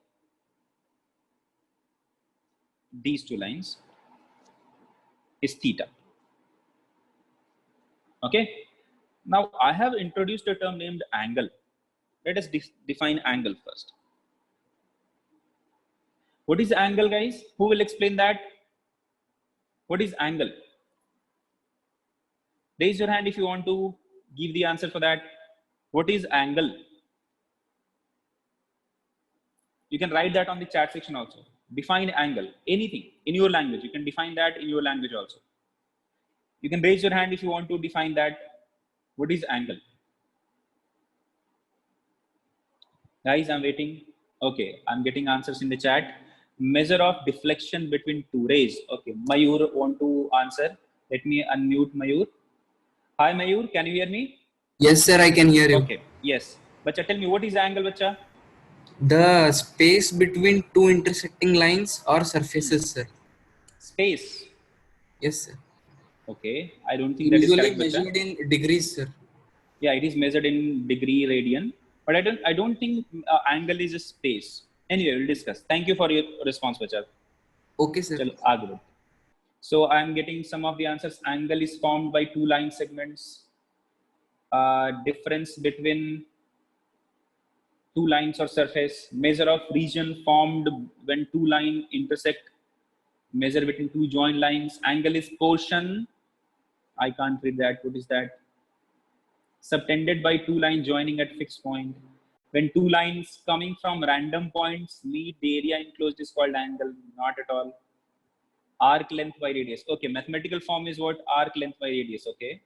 these two lines is theta. Okay, Now I have introduced a term named angle. Let us define angle first. What is angle, guys? Who will explain that? What is angle? Raise your hand if you want to give the answer for that. What is angle? You can write that on the chat section also. Define angle, anything in your language. You can define that in your language also. You can raise your hand if you want to define that. What is angle? Guys, I'm waiting. Okay, I'm getting answers in the chat. Measure of deflection between two rays. Okay, Mayur want to answer. Let me unmute Mayur. Hi Mayur, can you hear me? Yes, sir, I can hear you. Okay, yes. Bacha, tell me, what is angle, bacha? The space between two intersecting lines or surfaces, sir. Space. Yes, sir. Okay, I don't think that is Usually correct, measured bacha. in degrees, sir. Yeah, it is measured in degree radian, but I don't think angle is a space. Anyway, we'll discuss. Thank you for your response, bacha. Okay, sir. Chalo, aage बढ़ो. So I'm getting some of the answers. Angle is formed by two line segments. Difference between two lines or surface. Measure of region formed when two lines intersect. Measure between two joined lines. Angle is portion. I can't read that. What is that? Subtended by two lines joining at fixed point. When two lines coming from random points meet, the area enclosed is called angle. Not at all. Arc length by radius. Okay, mathematical form is what? Arc length by radius. Okay,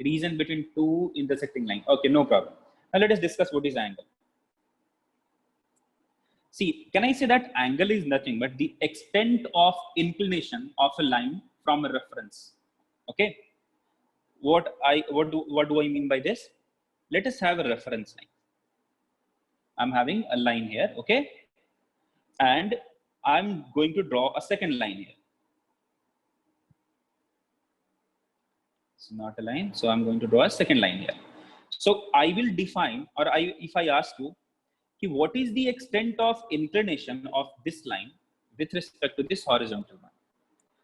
region between two intersecting lines. Okay, no problem. Now let us discuss what is angle. See, can I say that angle is nothing but the extent of inclination of a line from a reference? Okay, what do I mean by this? Let us have a reference line. I'm having a line here, okay, and I'm going to draw a second line here. It's not a line, so I'm going to draw a second line here. So I will define, or if I ask you, what is the extent of inclination of this line with respect to this horizontal one?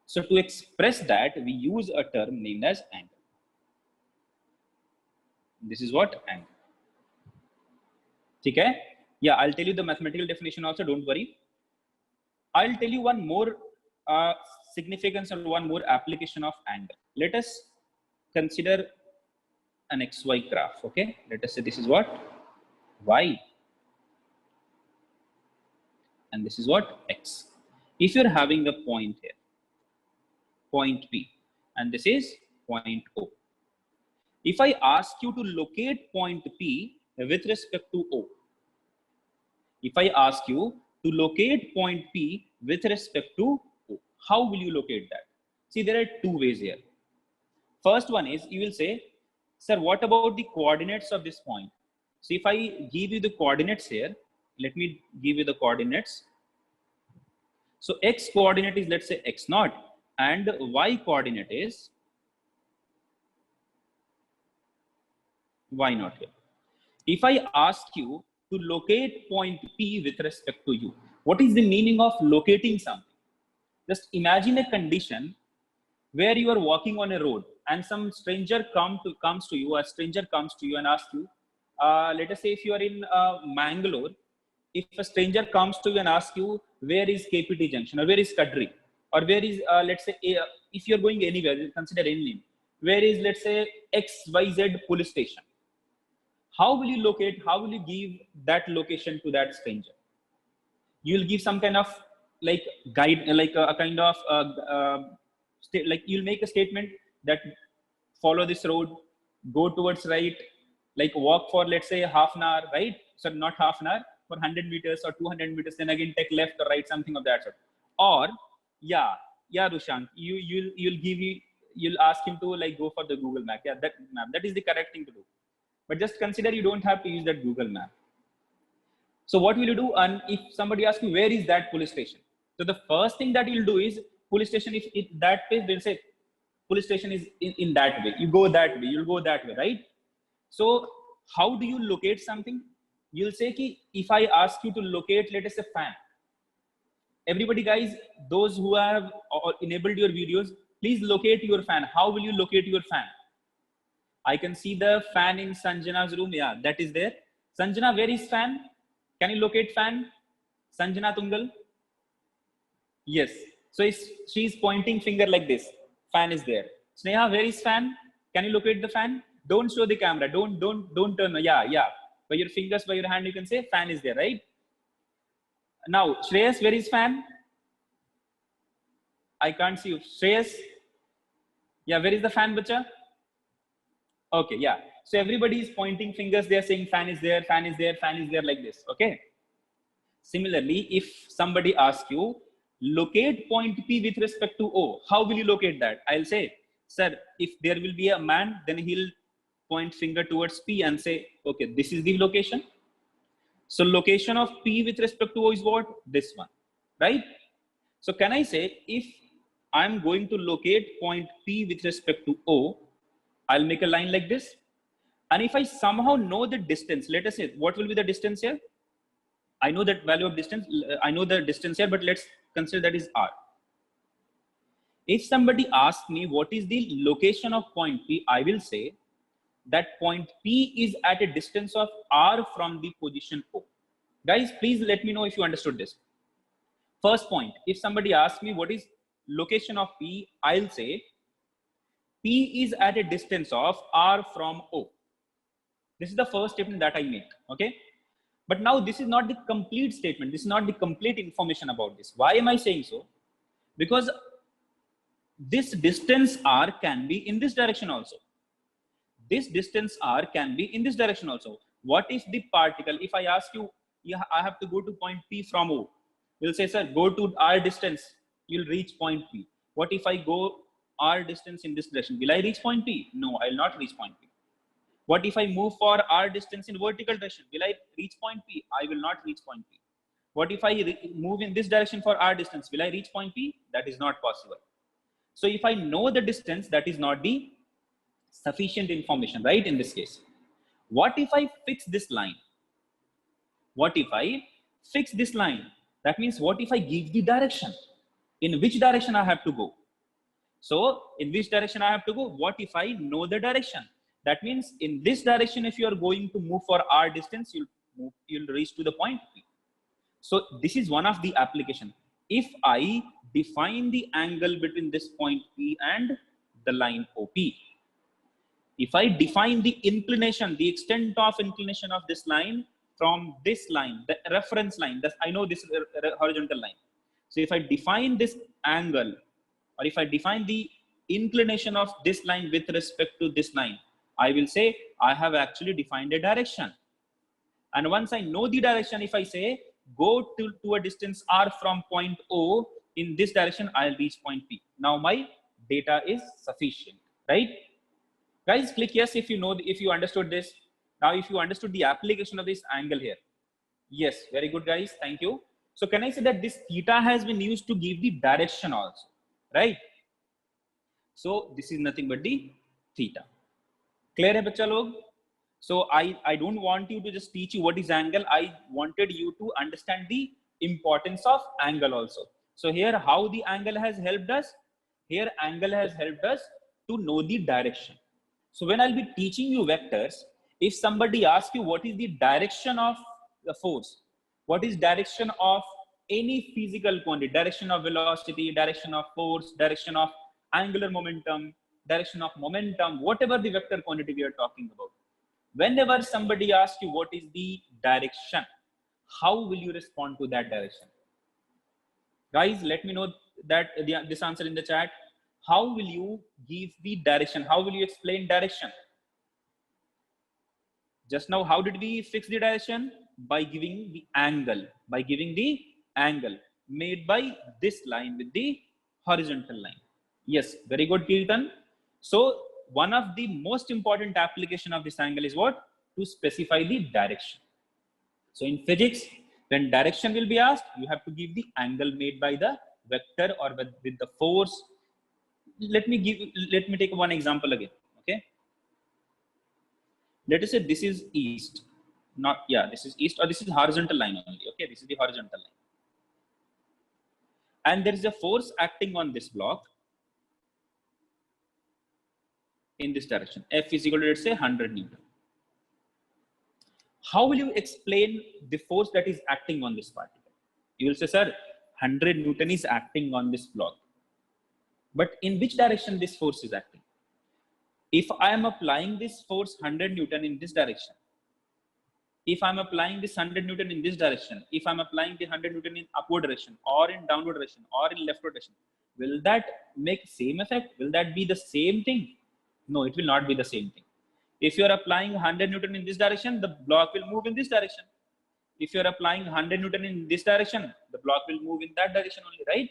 So to express that, we use a term named as angle. This is what? Angle. Okay? Yeah, I'll tell you the mathematical definition also, don't worry. I'll tell you one more significance or one more application of angle. Let us consider an XY graph, okay? Let us say this is what? Y. And this is what? X. If you're having a point here, point P, and this is point O. If I ask you to locate point P with respect to O, if I ask you to locate point P with respect to O, how will you locate that? See, there are two ways here. First one is, you will say, sir, what about the coordinates of this point? So if I give you the coordinates here, let me give you the coordinates. So X coordinate is, let's say, X0, and Y coordinate is Y0 here. If I ask you to locate point P with respect to U, what is the meaning of locating something? Just imagine a condition where you are walking on a road and some stranger comes to you and asks you, let us say if you are in Mangalore, if a stranger comes to you and asks you, where is KPT junction, or where is Kadri, or where is, let's say, if you're going anywhere, consider any name, where is, let's say, XYZ police station. How will you locate, how will you give that location to that stranger? You'll give some kind of like guide, like a kind of, like you'll make a statement that follow this road, go towards right, like walk for, let's say, half an hour, right? So not half an hour, for 100 meters or 200 meters, then again take left or right, something of that sort. Or yeah, Rushank, you'll ask him to like go for the Google map. Yeah, that is the correct thing to do. But just consider you don't have to use that Google map. So what will you do? And if somebody asks you, where is that police station? So the first thing that you'll do is, police station, if that place, they'll say police station is in that way. You go that way, you'll go that way, right? So how do you locate something? You'll say, if I ask you to locate, let us say, fan. Everybody, guys, those who have enabled your videos, please locate your fan. How will you locate your fan? I can see the fan in Sanjana's room. Yeah, that is there. Sanjana, where is fan? Can you locate fan? Sanjana Tungal? Yes. So she's pointing finger like this. Fan is there. Sneha, where is fan? Can you locate the fan? Don't show the camera. Don't turn. Yeah. By your fingers, by your hand, you can say fan is there, right? Now, Shreyas, where is fan? I can't see you. Shreyas? Yeah, where is the fan, bacha? Okay, yeah. So everybody is pointing fingers. They are saying fan is there, fan is there, fan is there, like this. Okay. Similarly, if somebody asks you, locate point P with respect to O, how will you locate that? I'll say, sir, if there will be a man, then he'll point finger towards P and say, okay, this is the location. So location of P with respect to O is what? This one, right? So can I say, if I'm going to locate point P with respect to O, I'll make a line like this. And if I somehow know the distance, let us say, what will be the distance here? I know that value of distance. I know the distance here, but let's consider that is R. If somebody asks me what is the location of point P, I will say that point P is at a distance of R from the position O. Guys, please let me know if you understood this. First point, if somebody asks me what is location of P, I'll say P is at a distance of R from O. This is the first statement that I make, okay? But now this is not the complete statement. This is not the complete information about this. Why am I saying so? Because this distance R can be in this direction also. This distance R can be in this direction also. What if the particle, if I ask you, yeah, I have to go to point P from O. You'll say, sir, go to R distance. You'll reach point P. What if I go R distance in this direction? Will I reach point P? No, I will not reach point P. What if I move for R distance in vertical direction? Will I reach point P? I will not reach point P. What if I move in this direction for R distance? Will I reach point P? That is not possible. So if I know the distance, that is not the sufficient information, right? In this case, what if I fix this line? What if I fix this line? That means what if I give the direction? In which direction I have to go? So in which direction I have to go? What if I know the direction? That means in this direction, if you are going to move for R distance, you'll reach to the point P. So this is one of the application. If I define the angle between this point P and the line OP, if I define the inclination, the extent of inclination of this line from this line, the reference line, I know this is a horizontal line. So if I define this angle, or if I define the inclination of this line with respect to this line, I will say I have actually defined a direction. And once I know the direction, if I say go to a distance R from point O in this direction, I'll reach point P. Now my data is sufficient, right? Guys, click yes if you know, if you understood this. Now, if you understood the application of this angle here. Yes, very good, guys. Thank you. So can I say that this theta has been used to give the direction also, right? So this is nothing but the theta. Clear hai bacha log? So I don't want you to just teach you what is angle. I wanted you to understand the importance of angle also. So here, how the angle has helped us? Here, angle has helped us to know the direction. So when I'll be teaching you vectors, if somebody asks you what is the direction of the force, what is direction of any physical quantity, direction of velocity, direction of force, direction of angular momentum, direction of momentum, whatever the vector quantity we are talking about. Whenever somebody asks you what is the direction, how will you respond to that direction? Guys, let me know that this answer in the chat. How will you give the direction? How will you explain direction? Just now, how did we fix the direction? By giving the angle, made by this line with the horizontal line. Yes, very good, Kirtan. So one of the most important application of this angle is what? To specify the direction. So in physics, when direction will be asked, you have to give the angle made by the vector or with the force. Let me take one example again. Okay. Let us say this is east. This is east, or this is horizontal line only. Okay, this is the horizontal line. And there is a force acting on this block. in this direction. F is equal to, let's say, 100 Newton. How will you explain the force that is acting on this particle? You will say, sir, 100 Newton is acting on this block. But in which direction this force is acting? If I am applying this force 100 Newton in this direction, if I'm applying this 100 Newton in this direction, if I'm applying the 100 Newton in upward direction or in downward direction or in leftward direction, will that make same effect? Will that be the same thing? No, it will not be the same thing. If you're applying 100 Newton in this direction, the block will move in this direction. If you're applying 100 Newton in this direction, the block will move in that direction only, right?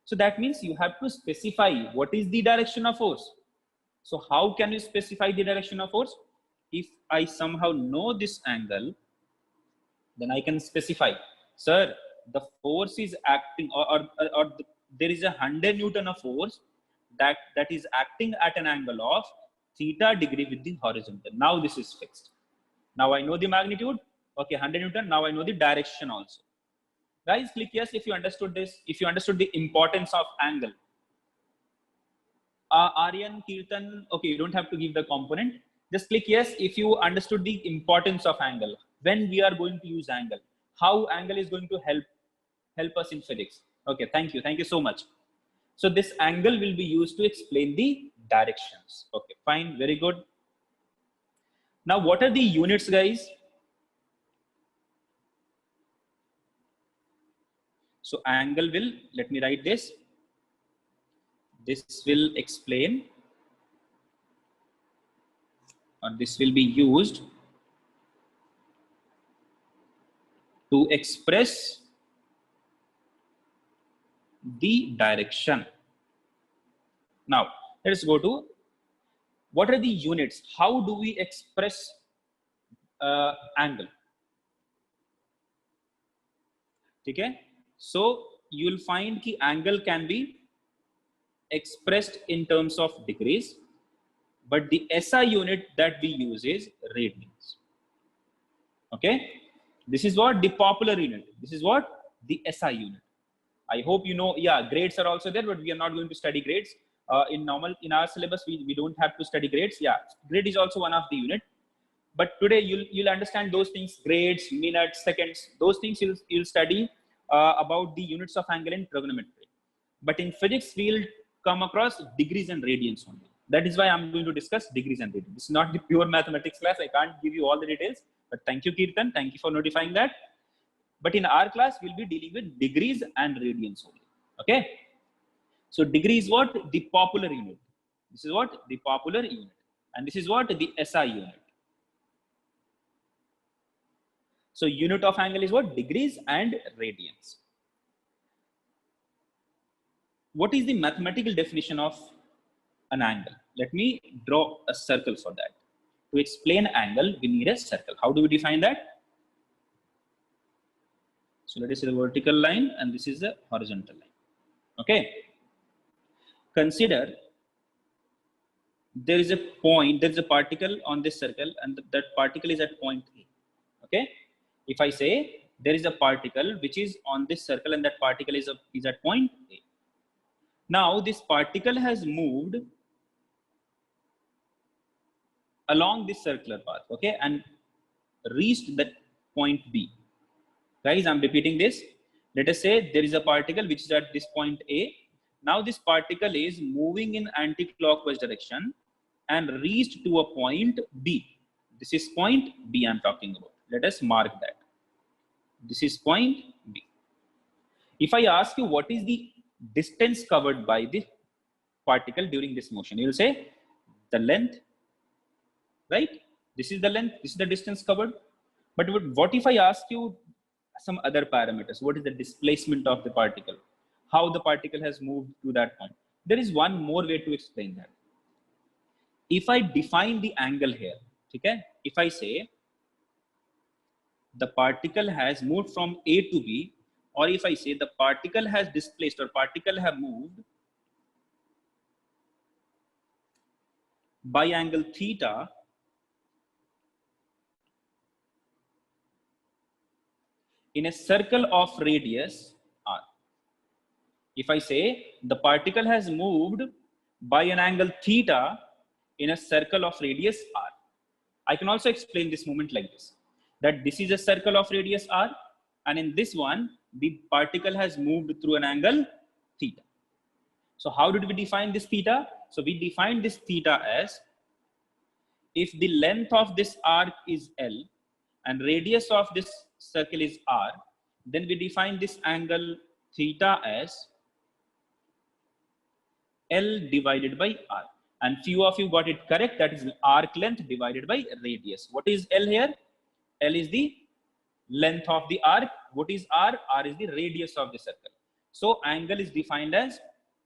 So that means you have to specify what is the direction of force. So how can you specify the direction of force? If I somehow know this angle, then I can specify, sir, the force is acting, or there is 100 Newton of force that is acting at an angle of theta degree with the horizontal. Now this is fixed. Now I know the magnitude. Okay, 100 Newton. Now I know the direction also. Guys, click yes if you understood this, if you understood the importance of angle. Aryan, Kirtan, okay, you don't have to give the component. Just click yes if you understood the importance of angle. When we are going to use angle, how angle is going to help us in physics. Okay, thank you. Thank you so much. So this angle will be used to explain the directions. Okay, fine, very good. Now, what are the units, guys? So angle will, let me write this. This will explain, or this will be used to express the direction. Now, let us go to what are the units? How do we express angle? Okay, so you will find that angle can be expressed in terms of degrees, but the SI unit that we use is radians. Okay, this is what the popular unit. This is what the SI unit. I hope you know. Yeah, grades are also there, but we are not going to study grades. In our syllabus, we don't have to study grades. Yeah, grade is also one of the unit. But today you'll understand those things: grades, minutes, seconds. Those things you'll study about the units of angle in trigonometry. But in physics, we'll come across degrees and radians only. That is why I'm going to discuss degrees and radians. This is not the pure mathematics class. I can't give you all the details. But thank you, Kirtan. Thank you for notifying that. But in our class, we'll be dealing with degrees and radians only. Okay. So degree is what? The popular unit. This is what? The popular unit. And this is what? The SI unit. So unit of angle is what? Degrees and radians. What is the mathematical definition of an angle? Let me draw a circle for that. To explain angle, we need a circle. How do we define that? So let us say the vertical line, and this is the horizontal line. Okay. Consider there is a point, there is a particle on this circle, and that particle is at point A. Okay. If I say there is a particle which is on this circle, and that particle is at point A. Now this particle has moved along this circular path, okay, and reached that point B. Guys, I'm repeating this. Let us say there is a particle which is at this point A. Now this particle is moving in anti-clockwise direction and reached to a point B. This is point B I'm talking about. Let us mark that. This is point B. If I ask you what is the distance covered by the particle during this motion, you will say the length, right? This is the length, this is the distance covered. But what if I ask you some other parameters? What is the displacement of the particle? How the particle has moved to that point? There is one more way to explain that. If I define the angle here, okay? If I say the particle has moved from A to B, or if I say the particle has displaced or particle have moved by angle theta in a circle of radius r. If I say the particle has moved by an angle theta in a circle of radius r. I can also explain this movement like this, that this is a circle of radius r, and in this one, the particle has moved through an angle theta. So how did we define this theta? So we defined this theta as, if the length of this arc is L and radius of this circle is r, then we define this angle theta as L divided by r. And few of you got it correct, that is arc length divided by radius. What is L here? L is the length of the arc. What is r? R is the radius of the circle. So angle is defined as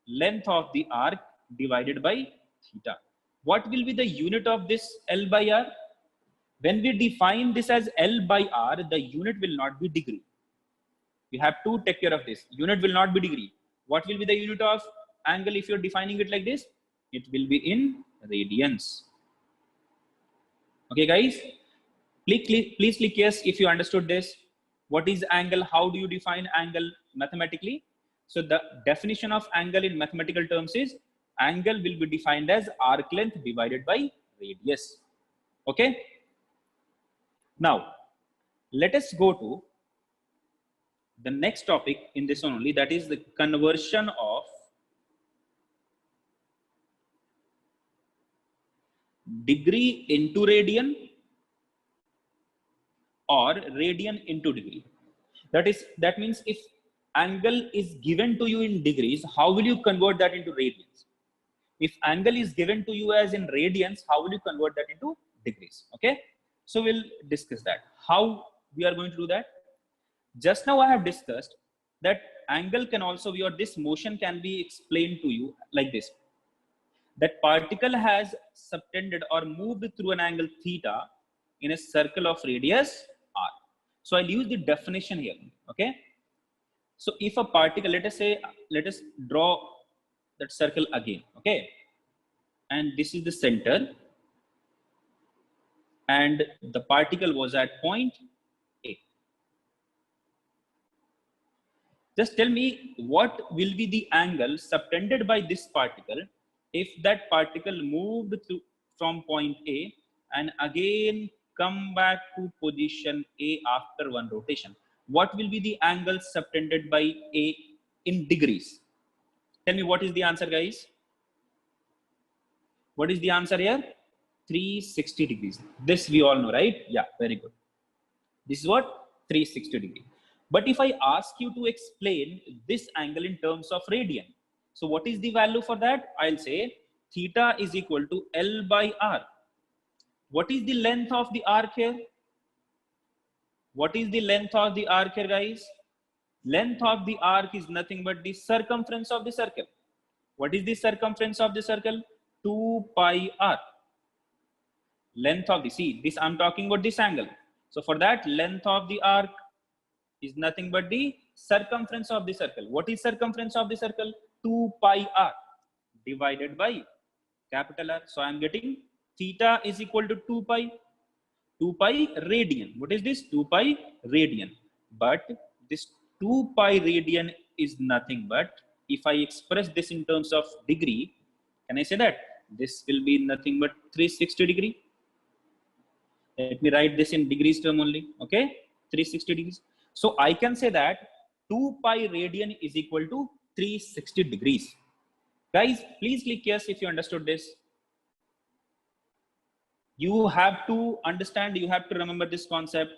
length of the arc divided by theta. What will be the unit of this L by r? When we define this as L by r, the unit will not be degree. You have to take care of this. Unit will not be degree. What will be the unit of angle if you're defining it like this? It will be in radians. Okay, guys? Please click yes if you understood this. What is angle? How do you define angle mathematically? So the definition of angle in mathematical terms is, angle will be defined as arc length divided by radius. Okay? Now, let us go to the next topic in this one only, that is the conversion of degree into radian or radian into degree. That means if angle is given to you in degrees, how will you convert that into radians? If angle is given to you as in radians, how will you convert that into degrees? Okay, so we'll discuss that. How we are going to do that? Just now I have discussed that angle can also be, or this motion can be explained to you like this, that particle has subtended or moved through an angle theta in a circle of radius r. So I'll use the definition here. Okay, so if a particle, let us draw that circle again. Okay, and this is the center, and the particle was at point A. Just tell me what will be the angle subtended by this particle if that particle moved from point A and again come back to position A after one rotation. What will be the angle subtended by A in degrees? Tell me what is the answer, guys? What is the answer here? 360 degrees. This we all know, right? Yeah, very good. This is what? 360 degree. But if I ask you to explain this angle in terms of radian, so what is the value for that? I'll say theta is equal to L by r. What is the length of the arc here? What is the length of the arc here, guys? Length of the arc is nothing but the circumference of the circle. What is the circumference of the circle? 2 pi r. Length of the, see, this I'm talking about this angle. So for that, length of the arc is nothing but the circumference of the circle. What is circumference of the circle? 2 pi r divided by capital R. So I'm getting theta is equal to 2 pi radian. What is this? 2 pi radian. But this 2 pi radian is nothing but, if I express this in terms of degree, can I say that this will be nothing but 360 degree? Let me write this in degrees term only. Okay, 360 degrees. So I can say that 2 pi radian is equal to 360 degrees. Guys, please click yes if you understood this. You have to understand, you have to remember this concept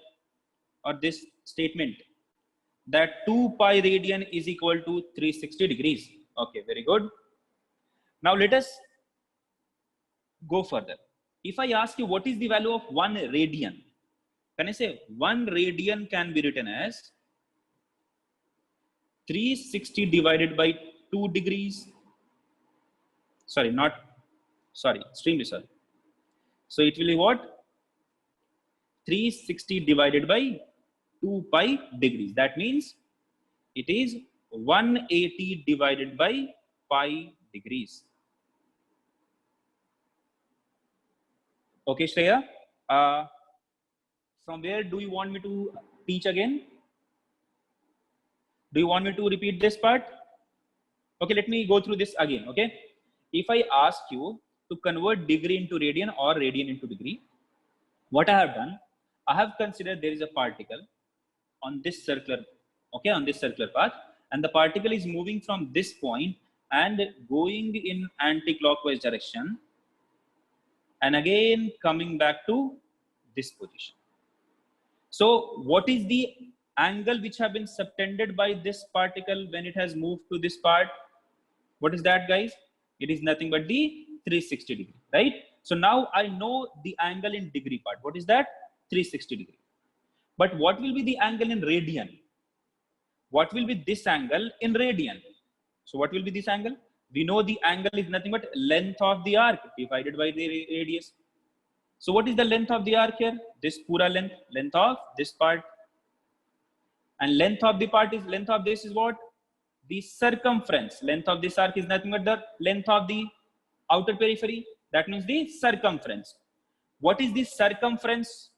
or this statement, that 2 pi radian is equal to 360 degrees. Okay, very good. Now let us go further. If I ask you what is the value of 1 radian, can I say 1 radian can be written as 360 divided by 2 degrees. Sorry, extremely sorry. So it will be what? 360 divided by 2 pi degrees. That means it is 180 divided by pi degrees. Okay, Shreya. From where do you want me to teach again? Do you want me to repeat this part? Okay, let me go through this again. Okay. If I ask you to convert degree into radian or radian into degree, what I have done, I have considered there is a particle on this circular, okay, on this circular path, and the particle is moving from this point and going in anti-clockwise direction and again coming back to this position. So what is the angle which have been subtended by this particle when it has moved to this part? What is that, guys? It is nothing but the 360 degree, right? So now I know the angle in degree part. What is that? 360 degree. But what will be the angle in radian? What will be this angle in radian? So what will be this angle? We know the angle is nothing but length of the arc divided by the radius. So what is the length of the arc here? This pura length of this part. And length of the part is, length of this is what? The circumference. Length of this arc is nothing but the length of the outer periphery. That means the circumference. What is the circumference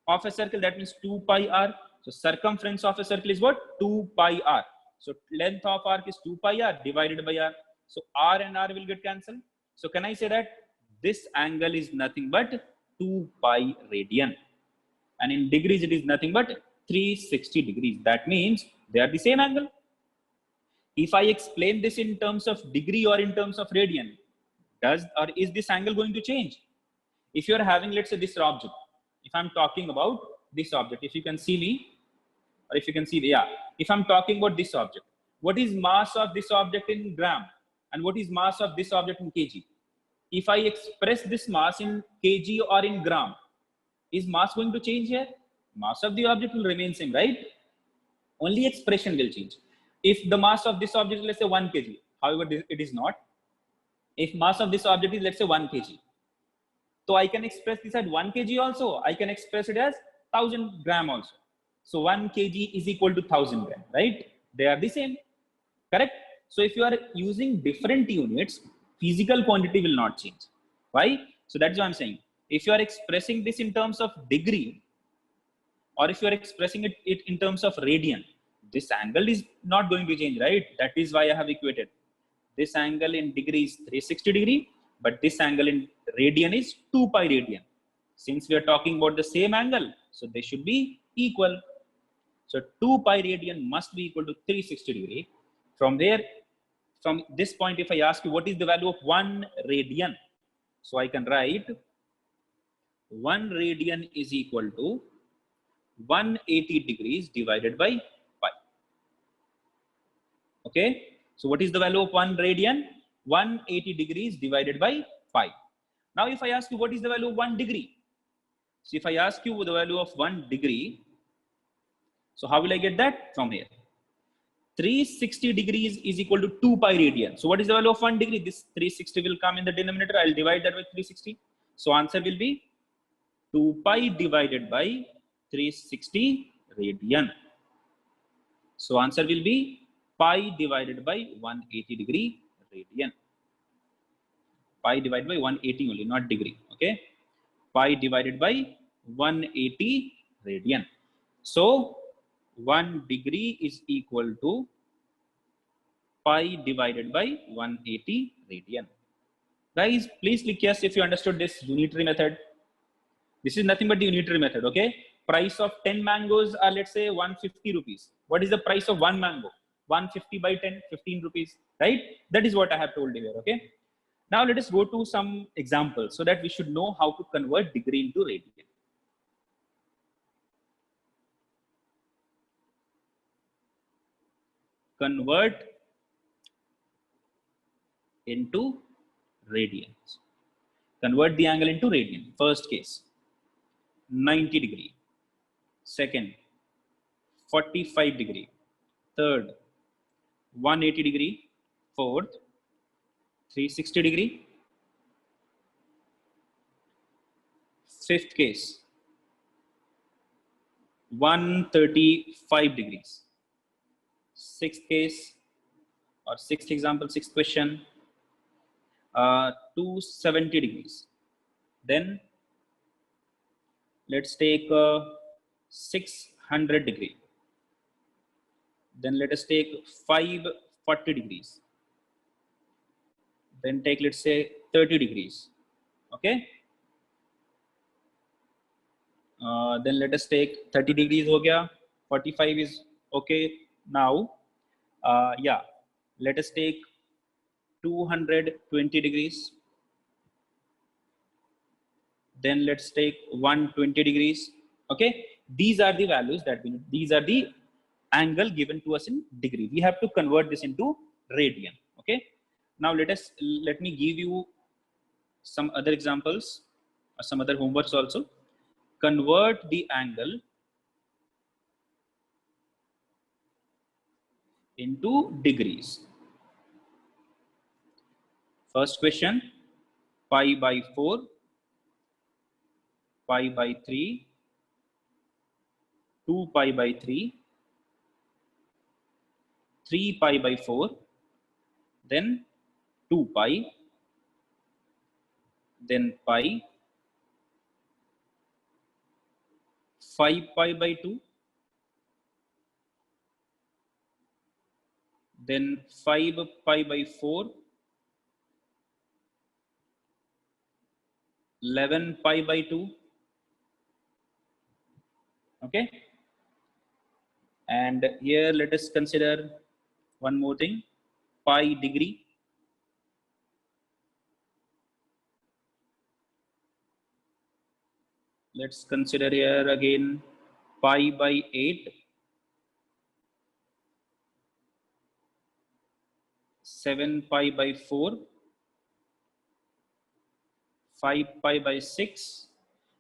of a circle? That means 2 pi r. So circumference of a circle is what? 2 pi r. So length of arc is 2 pi r divided by r. So r and r will get cancelled. So can I say that this angle is nothing but 2 pi radian? And in degrees it is nothing but 360 degrees. That means they are the same angle. If I explain this in terms of degree or in terms of radian, does or is this angle going to change? If you are having, let's say, this object, if I'm talking about this object, if you can see me, or if you can see, yeah, if I'm talking about this object, what is mass of this object in gram and what is mass of this object in kg? If I express this mass in kg or in gram, is mass going to change here? Mass of the object will remain same, right? Only expression will change. If the mass of this object is, let's say, 1 kg, however, it is not. If mass of this object is, let's say, 1 kg, so I can express this at 1 kg also. I can express it as 1000 gram also. So 1 kg is equal to 1000 gram, right? They are the same, correct? So if you are using different units, physical quantity will not change. Why? So that's what I'm saying. If you are expressing this in terms of degree, or if you are expressing it in terms of radian, this angle is not going to change, right? That is why I have equated. This angle in degree is 360 degree, but this angle in radian is 2 pi radian. Since we are talking about the same angle, so they should be equal. So 2 pi radian must be equal to 360 degree. From there, from this point, if I ask you what is the value of 1 radian, so I can write 1 radian is equal to 180 degrees divided by pi. Okay, so what is the value of 1 radian? 180 degrees divided by pi. Now if I ask you what is the value of 1 degree, so if I ask you the value of 1 degree, so how will I get that? From here, 360 degrees is equal to 2 pi radian. So what is the value of 1 degree? This 360 will come in the denominator. I'll divide that by 360. So answer will be 2 pi divided by 360 radian. So answer will be pi divided by 180 degree radian. Pi divided by 180 only, not degree. Okay, pi divided by 180 radian. So 1 degree is equal to pi divided by 180 radian. Guys, please click yes if you understood this unitary method. This is nothing but the unitary method. Okay, price of 10 mangoes are, let's say, 150 rupees. What is the price of 1 mango? 150 by 10, 15 rupees, right? That is what I have told you here. Okay, now let us go to some examples so that we should know how to convert degree into radian. Convert into radians. Convert the angle into radian. First case, 90 degree. Second, 45 degree. Third, 180 degree. Fourth, 360 degree. Fifth case, 135 degrees. Sixth case, or sixth example, sixth question, 270 degrees. Then let's take 600 degree. Then let us take 540 degrees. Then take, let's say, 30 degrees. Okay. Then let us take 30 degrees ho gaya, 45 is okay. Now, yeah, let us take 220 degrees. Then let's take 120 degrees. Okay, these are the values that we need. These are the angle given to us in degree. We have to convert this into radian. Okay, now let me give you some other examples, some other homeworks also. Convert the angle into degrees. First question, pi by 4, pi by 3, 2 pi by 3, 3 pi by 4, then 2 pi, then pi, 5 pi by 2, then 5 pi by 4, 11 pi by 2. Okay, and here let us consider one more thing, pi degree. Let's consider here again pi by 8, 7 pi by 4, 5 pi by 6.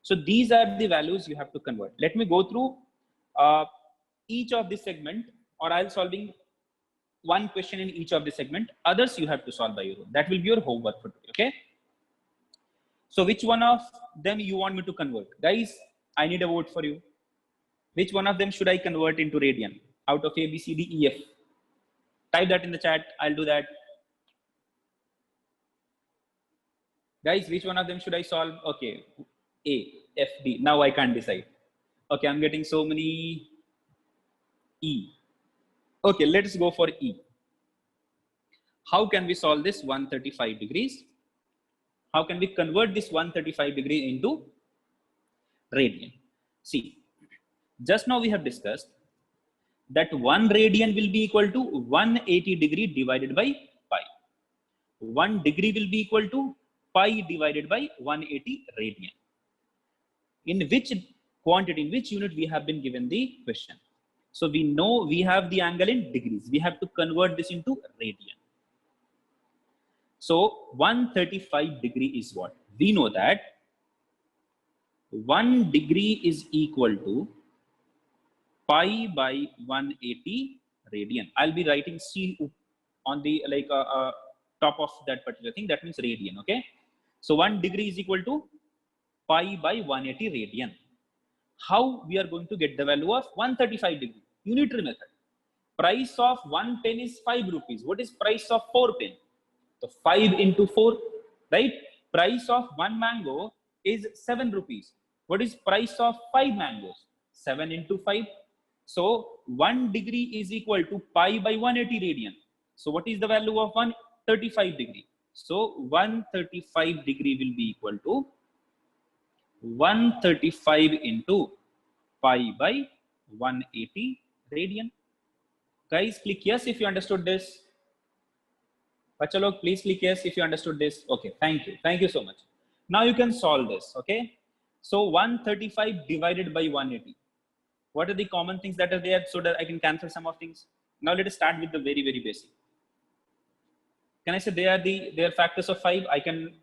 So these are the values you have to convert. Let me go through each of this segment, or I'll solving one question in each of the segment. Others you have to solve by your own. That will be your homework for today. Okay. So which one of them you want me to convert? Guys, I need a vote for you. Which one of them should I convert into radian out of A, B, C, D, E, F? Type that in the chat. I'll do that. Guys, which one of them should I solve? Okay, A, F, D. Now I can't decide. Okay, I'm getting so many E. Okay, let's go for E. How can we solve this 135 degrees? How can we convert this 135 degree into radian? See, just now we have discussed that 1 radian will be equal to 180 degree divided by pi. 1 degree will be equal to pi divided by 180 radian. In which quantity, in which unit we have been given the question. So we know we have the angle in degrees. We have to convert this into radian. So 135 degree is what? We know that 1 degree is equal to pi by 180 radian. I'll be writing C on the top of that particular thing. That means radian. Okay. So 1 degree is equal to pi by 180 radian. How we are going to get the value of 135 degree? Unitary method. Price of 1 pen is 5 rupees. What is price of 4 pen? So 5 into 4, right? Price of 1 mango is 7 rupees. What is price of 5 mangoes? 7 into 5. So 1 degree is equal to pi by 180 radian. So what is the value of 135 degree? So 135 degree will be equal to 135 into pi by 180 radian. Guys, click yes if you understood this. Bachalog, please click yes if you understood this. Okay, thank you. Thank you so much. Now you can solve this. Okay. So 135 divided by 180. What are the common things that are there so that I can cancel some of things? Now let us start with the very, very basic. Can I say they are factors of 5? I can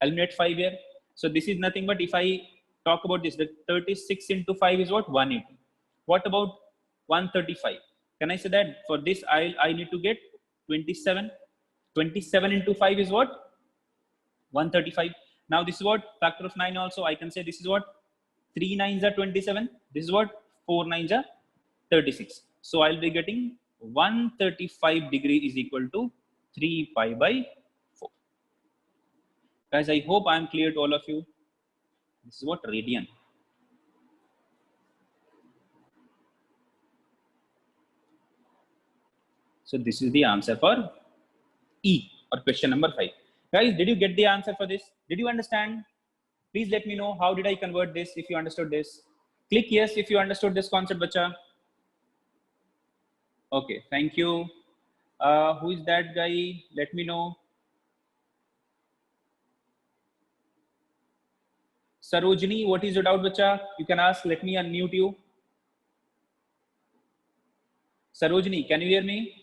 eliminate 5 here. So this is nothing but if I talk about this, the 36 into 5 is what? 180. What about 135? Can I say that for this I need to get 27? 27 into 5 is what? 135. Now this is what? Factor of 9 also. I can say this is what? 3 9s are 27. This is what? 4 9s are 36. So I'll be getting 135 degree is equal to 3 pi by 4. Guys, I hope I'm clear to all of you. This is what? Radian. So this is the answer for E, or question number 5. Guys, did you get the answer for this? Did you understand? Please let me know how did I convert this if you understood this. Click yes if you understood this concept, bacha. Okay, thank you. Who is that guy? Let me know. Sarojini, what is your doubt, bacha? You can ask. Let me unmute you. Sarojini, can you hear me?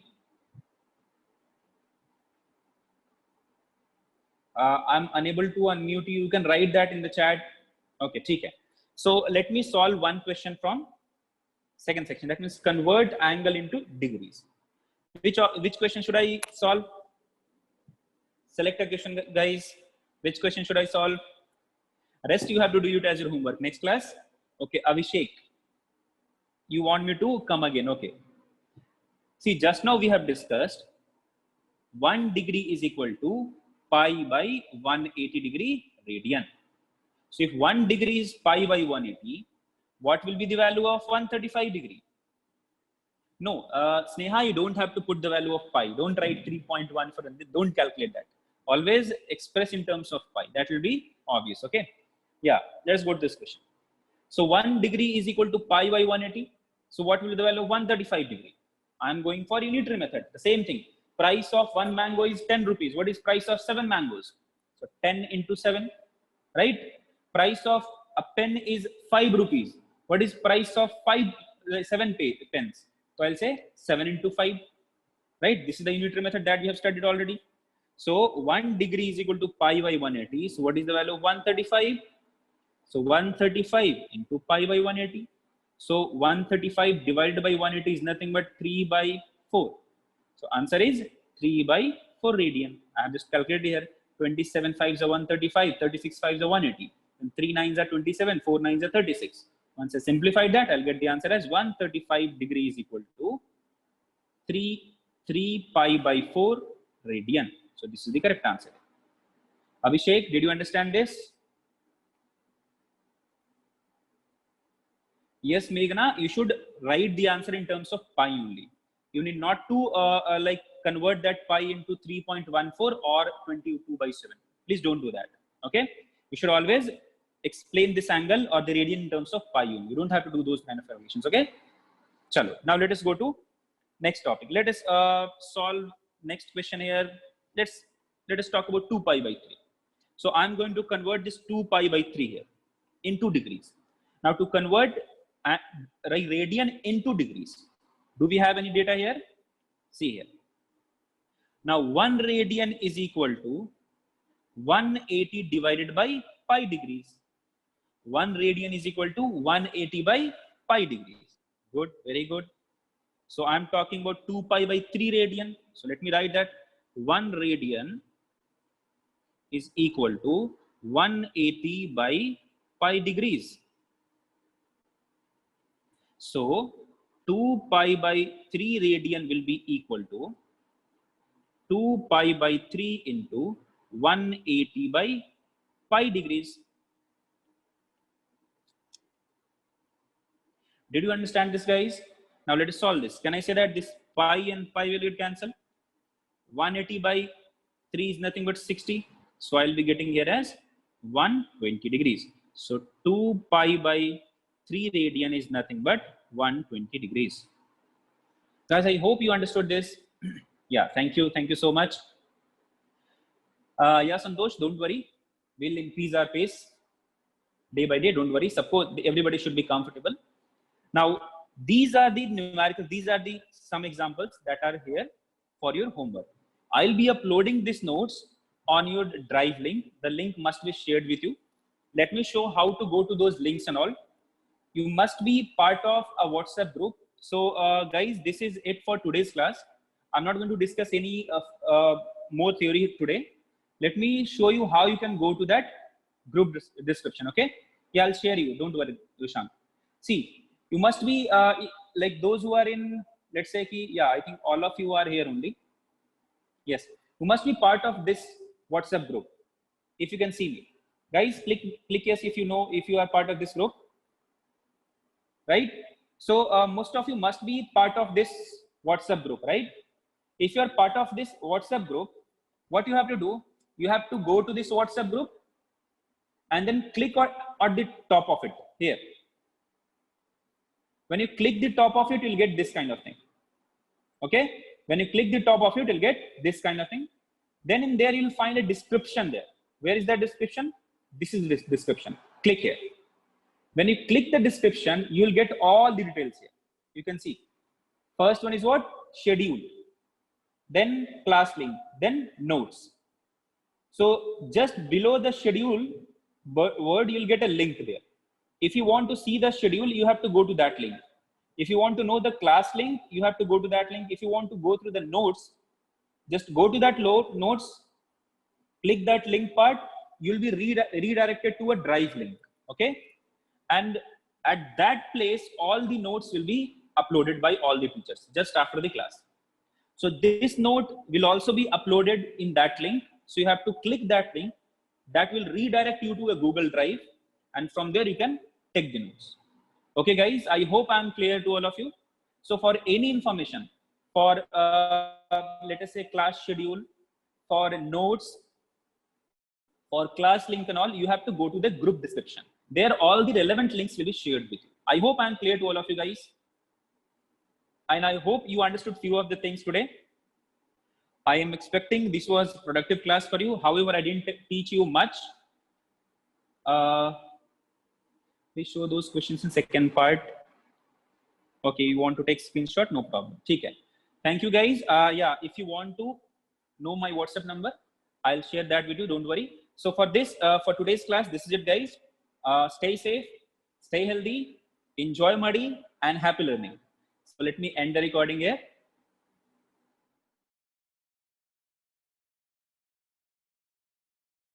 I'm unable to unmute you. You can write that in the chat. Okay, okay. So let me solve one question from second section. That means convert angle into degrees. Which question should I solve? Select a question, guys. Which question should I solve? Rest you have to do it as your homework. Next class. Okay, Abhishek. You want me to come again? Okay. See, just now we have discussed 1 degree is equal to pi by 180 degree radian. So if 1 degree is pi by 180, what will be the value of 135 degree? No, Sneha, you don't have to put the value of pi. Don't write 3.1 for them. Don't calculate that. Always express in terms of pi. That will be obvious. Okay. Yeah. Let's go to this question. So 1 degree is equal to pi by 180. So what will be the value of 135 degree? I'm going for unitary method. The same thing. Price of 1 mango is 10 rupees. What is price of 7 mangoes? So 10 into 7, right? Price of a pen is 5 rupees. What is price of 7 pens? So I'll say 7 into 5, right? This is the unitary method that we have studied already. So 1 degree is equal to pi by 180. So what is the value of 135? So 135 into pi by 180. So 135 divided by 180 is nothing but 3 by 4. So answer is 3 by 4 radian. I have just calculated here. 27 5s are 135, 36 5s are 180, and 3 9s are 27, 4 9s are 36. Once I simplify that, I'll get the answer as 135 degrees equal to 3 pi by 4 radian. So this is the correct answer. Abhishek, did you understand this? Yes, Meghna, you should write the answer in terms of pi only. You need not to like convert that pi into 3.14 or 22 by 7. Please don't do that. Okay. You should always explain this angle or the radian in terms of pi only. You don't have to do those kind of calculations. Okay. Chalo. Now let us go to next topic. Let us solve next question here. Let us talk about 2 pi by 3. So I'm going to convert this 2 pi by 3 here into degrees. Now to convert radian into degrees, do we have any data here? See here. Now 1 radian is equal to 180 divided by pi degrees. 1 radian is equal to 180 by pi degrees. Good, very good. So I'm talking about 2 pi by 3 radian. So let me write that 1 radian is equal to 180 by pi degrees. So 2 pi by 3 radian will be equal to 2 pi by 3 into 180 by pi degrees. Did you understand this, guys? Now let us solve this. Can I say that this pi and pi will get cancelled? 180 by 3 is nothing but 60. So I'll be getting here as 120 degrees. So 2 pi by 3 radian is nothing but 120 degrees. Guys, I hope you understood this. Yeah, thank you. Thank you so much. Yeah, Santosh, don't worry. We'll increase our pace day by day. Don't worry. Suppose everybody should be comfortable. Now, these are the numericals. These are the some examples that are here for your homework. I'll be uploading these notes on your Drive link. The link must be shared with you. Let me show how to go to those links and all. You must be part of a WhatsApp group. So guys, this is it for today's class. I'm not going to discuss any more theory today. Let me show you how you can go to that group description. Okay. Yeah, I'll share you. Don't worry, Dushan. See, you must be like those who are in, let's say, yeah, I think all of you are here only. Yes, you must be part of this WhatsApp group. If you can see me, guys, click yes if you know if you are part of this group, right? So most of you must be part of this WhatsApp group, right? If you are part of this WhatsApp group, what you have to do, you have to go to this WhatsApp group and then click at the top of it here. When you click the top of it, you'll get this kind of thing. Okay. When you click the top of it, you'll get this kind of thing. Then in there, you'll find a description there. Where is that description? This is this description. Click here. When you click the description, you'll get all the details here. You can see. First one is what? Schedule. Then class link. Then notes. So just below the schedule word, you'll get a link there. If you want to see the schedule, you have to go to that link. If you want to know the class link, you have to go to that link. If you want to go through the notes, just go to that notes, click that link part, you'll be redirected to a drive link. Okay. And at that place, all the notes will be uploaded by all the teachers just after the class. So this note will also be uploaded in that link. So you have to click that link. That will redirect you to a Google Drive. And from there, you can take the notes. Okay, guys, I hope I'm clear to all of you. So for any information, for let us say class schedule, for notes, for class link and all, you have to go to the group description. There, all the relevant links will be shared with you. I hope I'm clear to all of you guys. And I hope you understood few of the things today. I am expecting this was a productive class for you. However, I didn't teach you much. Please show those questions in second part. Okay, you want to take screenshot? No problem. Okay. Thank you, guys. Yeah, if you want to know my WhatsApp number, I'll share that with you. Don't worry. So for this, for today's class, this is it, guys. Stay safe, stay healthy, enjoy Muddy, and happy learning. So let me end the recording here.